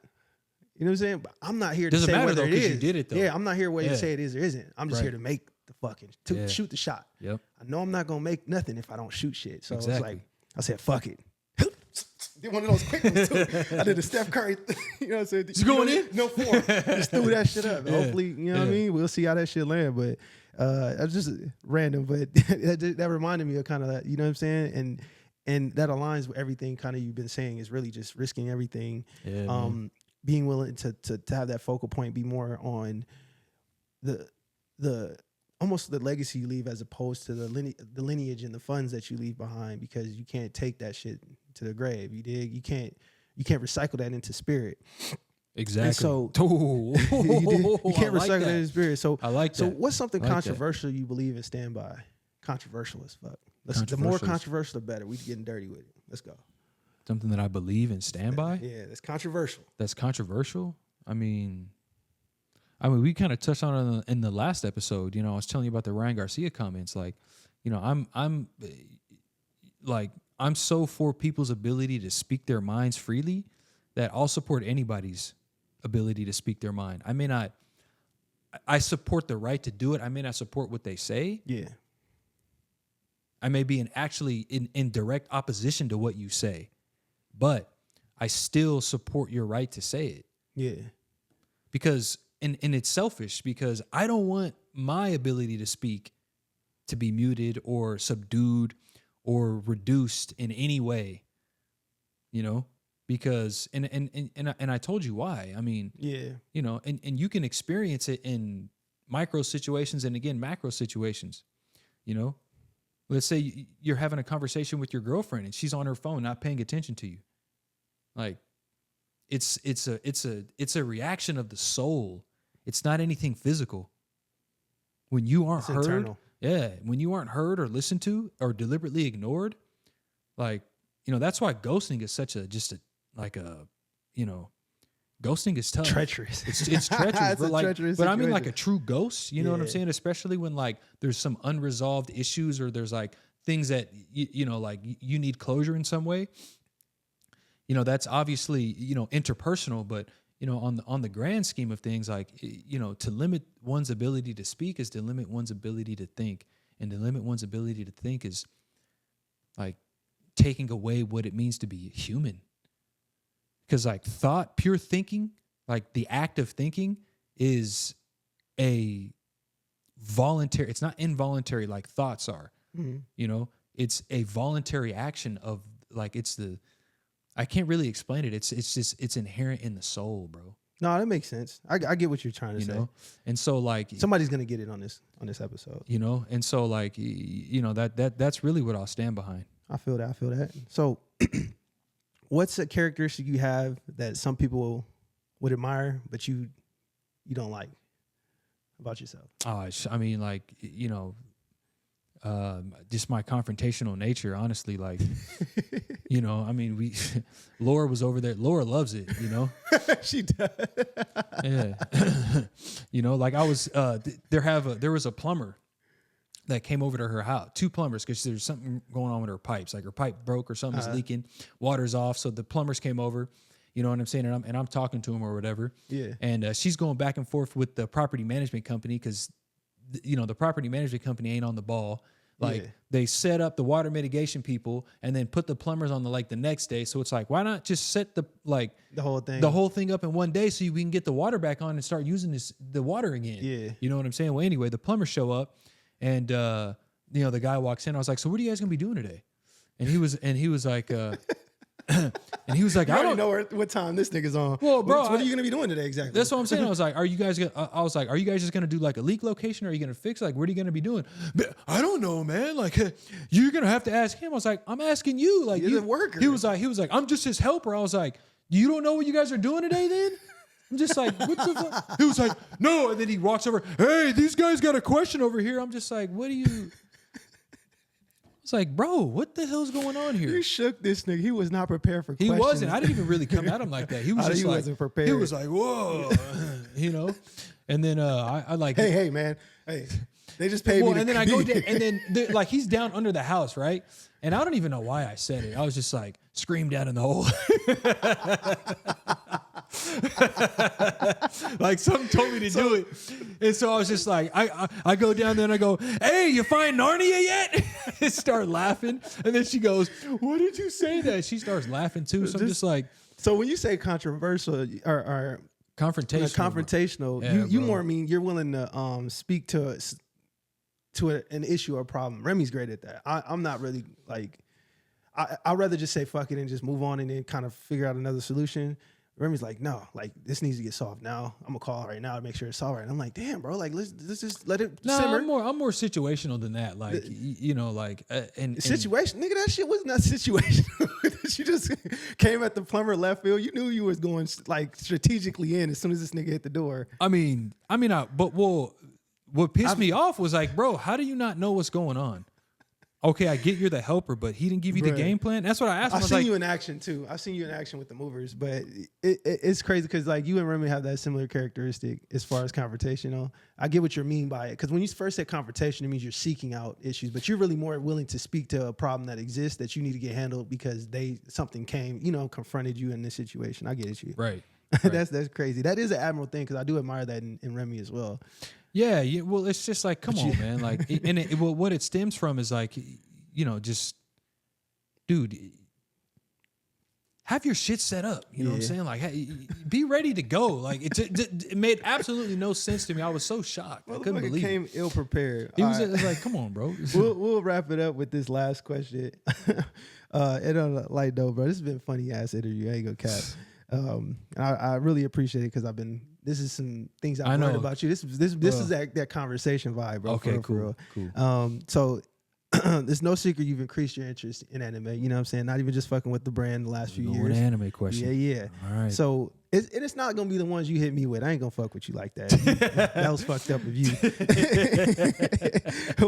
You know what I'm saying? But I'm not here to Doesn't say matter, whether though, it 'cause is. you did it, though. Yeah, I'm not here to say it is or isn't. I'm just here to make the fucking shoot the shot. Yep. I know I'm not gonna make nothing if I don't shoot shit. So Exactly. it's like I said, fuck it. Did one of those quick ones too. I did a Steph Curry. You know what I'm saying? You going in? No form. Just threw that shit up. Hopefully, you know what I mean? We'll see how that shit land. But that's just random. But that reminded me of kind of that, you know what I'm saying? And that aligns with everything kind of you've been saying is really just risking everything. Yeah, being willing to have that focal point be more on the almost the legacy you leave as opposed to the lineage and the funds that you leave behind, because you can't take that shit to the grave. You dig? You can't recycle that into spirit. Exactly. And so you can't recycle that into spirit. So I like that. So what's something like controversial you believe in stand by? Controversial as fuck. The more controversial, the better. We getting dirty with it. Let's go. Something that I believe in stand by? Yeah, that's controversial. That's controversial? I mean, we kind of touched on it in the last episode. I was telling you about the Ryan Garcia comments. Like, I'm so for people's ability to speak their minds freely that I'll support anybody's ability to speak their mind. I support the right to do it. I may not support what they say. Yeah. I may be in direct opposition to what you say, but I still support your right to say it. Yeah. Because, and it's selfish, because I don't want my ability to speak to be muted or subdued or reduced in any way, because, and I told you why. I mean, yeah, and you can experience it in micro situations and again, macro situations, Let's say you're having a conversation with your girlfriend and she's on her phone, not paying attention to you. Like, it's a reaction of the soul. It's not anything physical. When you aren't heard, internal. When you aren't heard or listened to or deliberately ignored, like, that's why ghosting is ghosting is tough. Treacherous. It's treacherous. But I mean, like a true ghost. You know what I'm Yeah. saying? Especially when like there's some unresolved issues or there's like things that like you need closure in some way. That's obviously interpersonal, but on the grand scheme of things, like to limit one's ability to speak is to limit one's ability to think And to limit one's ability to think is like taking away what it means to be human. Because like thought, pure thinking, like the act of thinking is a voluntary, it's not involuntary like thoughts are. You know, it's a voluntary action of like, I can't really explain it. It's inherent in the soul, bro. No, that makes sense. I get what you're trying to say. Know? And so like somebody's gonna get it on this episode. You know, and so like that's really what I'll stand behind. I feel that. So what's a characteristic you have that some people would admire, but you don't like about yourself? I mean, like, you know, just my confrontational nature, honestly, like, you know, I mean, Laura was over there. Laura loves it, you know? She does. Yeah. You know, like I was, there was a plumber that came over to her house, 2 plumbers, because there's something going on with her pipes. Like her pipe broke or something's leaking, water's off. So the plumbers came over, you know what I'm saying? And I'm talking to him or whatever. Yeah. And she's going back and forth with the property management company because, you know, the property management company ain't on the ball. Like they set up the water mitigation people and then put the plumbers on the next day. So it's like, why not just set the whole thing up in one day so we can get the water back on and start using the water again. Yeah. You know what I'm saying? Well, anyway, the plumbers show up and, you know, the guy walks in. I was like, so what are you guys going to be doing today? And he was like, and he was like, I don't know what time this nigga's on. Well, bro, what are you gonna be doing today exactly? That's what I'm saying. I was like, are you guys just gonna do like a leak location? Or are you gonna fix? Like, what are you gonna be doing? I don't know, man. Like, you're gonna have to ask him. I was like, I'm asking you. Like, you're the worker. He was like, I'm just his helper. I was like, you don't know what you guys are doing today, then? I'm just like, what the fuck? He was like, no. And then he walks over. Hey, these guys got a question over here. I'm just like, what do you? It's like, bro, what the hell's going on here? You shook this nigga. He was not prepared for questions. He wasn't. I didn't even really come at him like that. He was just wasn't prepared. He was like, whoa, you know. And then I like, hey, man, hey, they just paid me. And then I go down, and then like he's down under the house, right? And I don't even know why I said it. I was just like, scream down in the hole. Like something told me to do it. And so I was just like, I go down there and I go, hey, you find Narnia yet? And start laughing. And then she goes, what did you say that? She starts laughing too. So I'm just like. So when you say controversial or confrontational, you more mean you're willing to speak to an issue or problem. Remy's great at that. I'm not really like, I'd rather just say fuck it and just move on and then kind of figure out another solution. Remy's like, no, like this needs to get solved now. I'm gonna call right now to make sure it's solved right. And I'm like, damn, bro, like let's just let it simmer. I'm more situational than that. Like you know, like and situation, nigga, that shit was not situational. She just came at the plumber left field. You knew you was going like strategically in as soon as this nigga hit the door. What pissed me off was like, bro, how do you not know what's going on? Okay, I get you're the helper, but he didn't give you the game plan. That's what I asked him. I've seen you in action too. I've seen you in action with the movers, but it's crazy because like you and Remy have that similar characteristic as far as confrontational. I get what you mean by it because when you first said confrontation, it means you're seeking out issues, but you're really more willing to speak to a problem that exists that you need to get handled because something came, confronted you in this situation. I get it, you right. That's crazy. That is an admirable thing because I do admire that in Remy as well. Yeah, well, it's just like, come on, man. Like, what it stems from is like, just, dude, have your shit set up. You know what I'm saying? Like, hey, be ready to go. Like, it made absolutely no sense to me. I was so shocked. I couldn't believe came ill prepared. He was like, come on, bro. We'll wrap it up with this last question. And on a light note, bro, this has been a funny ass interview. I ain't gonna cap. I really appreciate it because this is some things I've learned about you. This is that conversation vibe, bro. Okay, for real. So there's no secret you've increased your interest in anime. You know what I'm saying? Not even just fucking with the brand the last few years. An anime question. Yeah. All right. So it's not gonna be the ones you hit me with. I ain't gonna fuck with you like that. That was fucked up of you.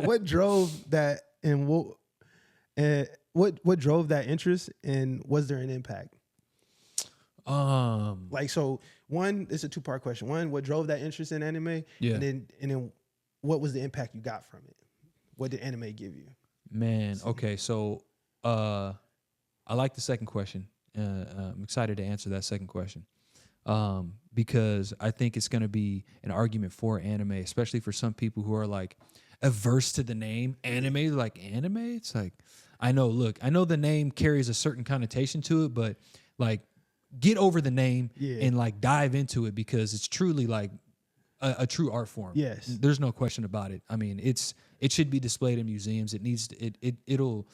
What drove that and what drove that interest and was there an impact? So one, it's a 2-part question. One, what drove that interest in anime? Yeah. And then what was the impact you got from it? What did anime give you? Man, okay, so I like the second question. I'm excited to answer that second question. Because I think it's going to be an argument for anime, especially for some people who are like, averse to the name anime. Like anime, it's like I know the name carries a certain connotation to it, but like get over the name and like dive into it because it's truly like a true art form. Yes, there's no question about it. I mean, it should be displayed in museums. It needs to, it'll.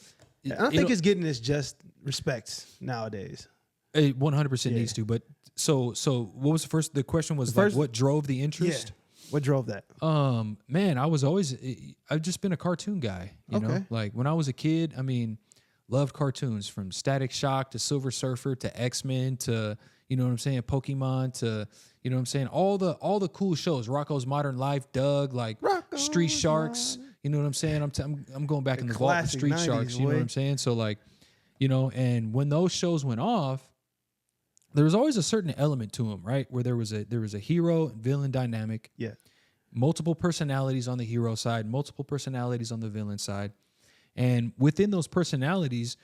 I don't think it's getting its just respect nowadays. It 100% needs to. But so what was the question was like what drove the interest? Yeah. What drove that? Man, I've just been a cartoon guy. You know, like when I was a kid, I mean, loved cartoons from Static Shock to Silver Surfer to X-Men to, you know what I'm saying, Pokemon to, you know what I'm saying, all the cool shows, Rocko's Modern Life, Doug, like Street Sharks, you know what I'm saying? I'm going back in the vault with Street Sharks, you know what I'm saying? So like, you know, and when those shows went off, there was always a certain element to them, right? Where there was a hero and villain dynamic. Yeah. Multiple personalities on the hero side, multiple personalities on the villain side. And within those personalities,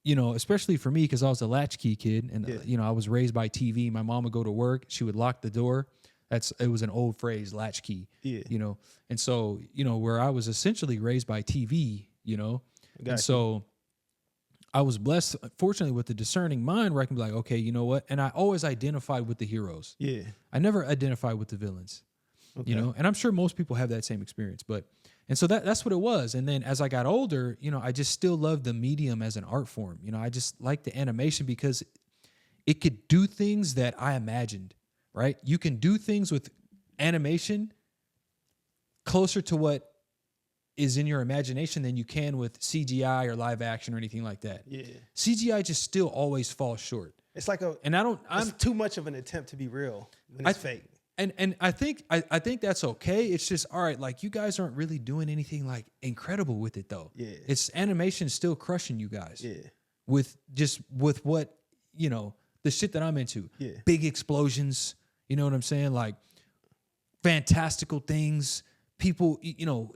you know, especially for me, because I was a latchkey kid and, you know, I was raised by TV. My mom would go to work. She would lock the door. It was an old phrase, latchkey, you know? And so, you know, where I was essentially raised by TV, you know? And so I was blessed, fortunately, with the discerning mind where I can be like, okay, you know what? And I always identified with the heroes. Yeah. I never identified with the villains, you know? And I'm sure most people have that same experience, and so that's what it was. And then as I got older, you know, I just still loved the medium as an art form. You know, I just liked the animation because it could do things that I imagined, right? You can do things with animation closer to what is in your imagination than you can with CGI or live action or anything like that. Yeah. CGI just still always falls short. It's like it's too much of an attempt to be real when it's fake. And I think that's okay. It's just all right. Like you guys aren't really doing anything like incredible with it though. Yeah. It's animation still crushing you guys. Yeah. With what, you know, the shit that I'm into. Yeah. Big explosions. You know what I'm saying? Like fantastical things. People, you know,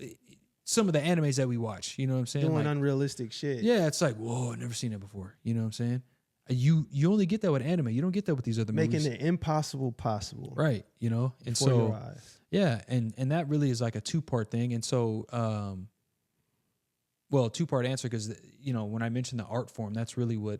some of the animes that we watch. You know what I'm saying? Doing like, unrealistic shit. Yeah. It's like, whoa, I've never seen that before. You know what I'm saying? You only get that with anime. You don't get that with these other movies. Making the impossible possible. Right, you know? And so your eyes. Yeah, and that really is like a two-part thing. And so two-part answer because you know, when I mentioned the art form, that's really what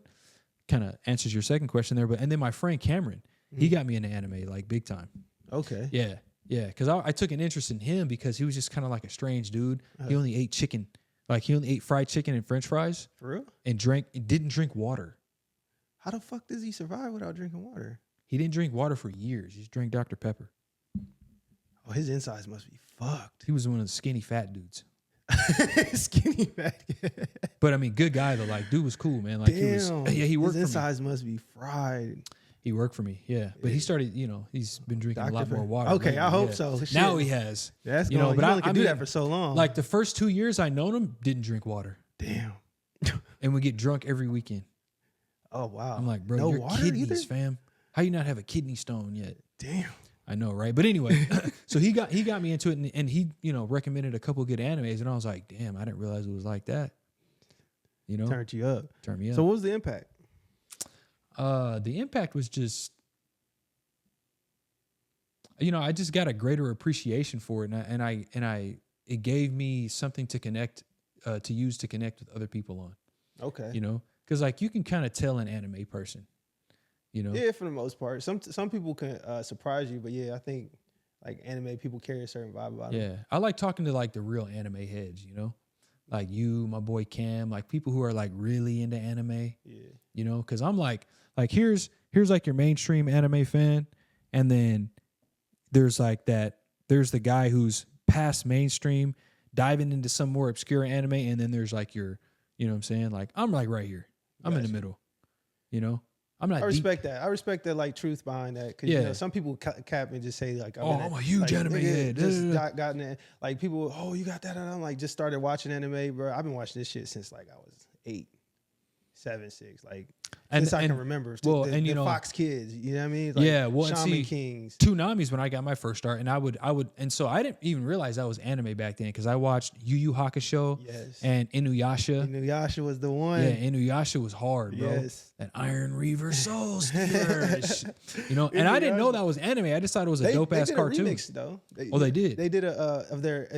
kind of answers your second question there. And then my friend Cameron, he got me into anime like big time. Okay. Yeah. Yeah, cuz I took an interest in him because he was just kind of like a strange dude. He only ate chicken. Like he only ate fried chicken and french fries. For real? And didn't drink water. How the fuck does he survive without drinking water? He didn't drink water for years. He just drank Dr. Pepper. Oh, his insides must be fucked. He was one of the skinny fat dudes. Skinny fat. But I mean, good guy though. Like, dude was cool, man. Like, damn, he worked. His insides must be fried. He worked for me, yeah. But he started, you know, he's been drinking a lot more water. Okay, lately, I hope so. Shit. Now he has. That's you know, but I could do that for so long. Like the first 2 years I known him, didn't drink water. Damn. And we get drunk every weekend. Oh wow! I'm like, bro, your kidneys, fam. How you not have a kidney stone yet? Damn. I know, right? But anyway, so he got me into it, and he, you know, recommended a couple good animes, and I was like, damn, I didn't realize it was like that. You know, turned you up. Turned me up. So what was the impact? The impact was just, you know, I just got a greater appreciation for it, and it gave me something to connect, to use to connect with other people on. Okay. You know. Because like you can kind of tell an anime person, you know. Yeah, for the most part. Some people can surprise you, but yeah, I think like anime people carry a certain vibe about them. Yeah, I like talking to like the real anime heads, you know, like you, my boy Cam, like people who are like really into anime. Yeah. You know, because I'm like here's like your mainstream anime fan, and then there's the guy who's past mainstream, diving into some more obscure anime, and then there's like your, you know what I'm saying? Like I'm like right here. I'm in the middle, you know. I'm not. I respect that. I respect the like truth behind that because you know some people cap and just say like, I'm a huge anime head. Just gotten it. Like people, oh, you got that, and I'm like, just started watching anime, bro. I've been watching this shit since like I was 8, 7, 6. Like since I can remember. Well, the, and you the know, Fox Kids, you know what I mean? Like yeah. Well, and Shaman see, Kings. Toonami's when I got my first start, and I would, and so I didn't even realize that was anime back then because I watched Yu Yu Hakusho Yes. and Inuyasha. Inuyasha was the one. Yeah, Inuyasha was hard, bro. Yes. And Iron Reaver Soul Stealers. You know, and I didn't know that was anime. I just thought it was a dope ass cartoon. They did a remix though. They did. They did a of their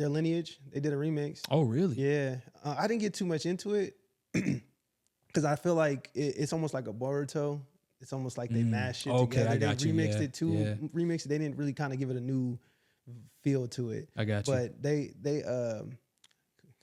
lineage. They did a remix. Oh, really? Yeah. I didn't get too much into it because I feel like it's almost like a Boruto. It's almost like they mashed it together. I got they you. remixed Yeah, it too. yeah. Remixed it. They didn't really kind of give it a new feel to it. I got you. But they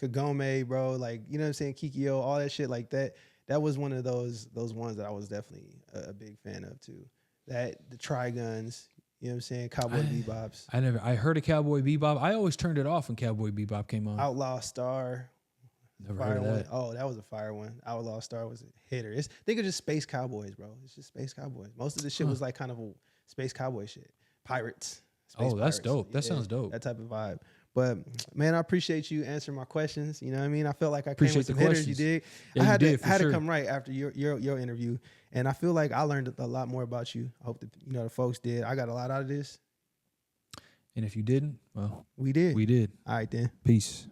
Kagome, bro, like, you know what I'm saying, Kikyo, all that shit like that. That was one of those ones that I was definitely a big fan of too. That the Triguns, you know what I'm saying, Cowboy Bebops. I heard of Cowboy Bebop. I always turned it off when Cowboy Bebop came on. Outlaw Star. Never heard of that. Oh, that was a fire one. Outlaw Star was a hitter. Think of just space cowboys, bro. It's just space cowboys. Most of the shit was like kind of a space cowboy shit. Pirates. Space that's pirates. dope. That sounds dope. That type of vibe. But man, I appreciate you answering my questions. You know what I mean? I felt like I came Appreciate with some the hitters. questions. You did. Yeah, I had you did, for to sure. come right after your interview, and I feel like I learned a lot more about you. I hope that the folks did. I got a lot out of this. And if you didn't, well, We did. we did. All right then. Peace.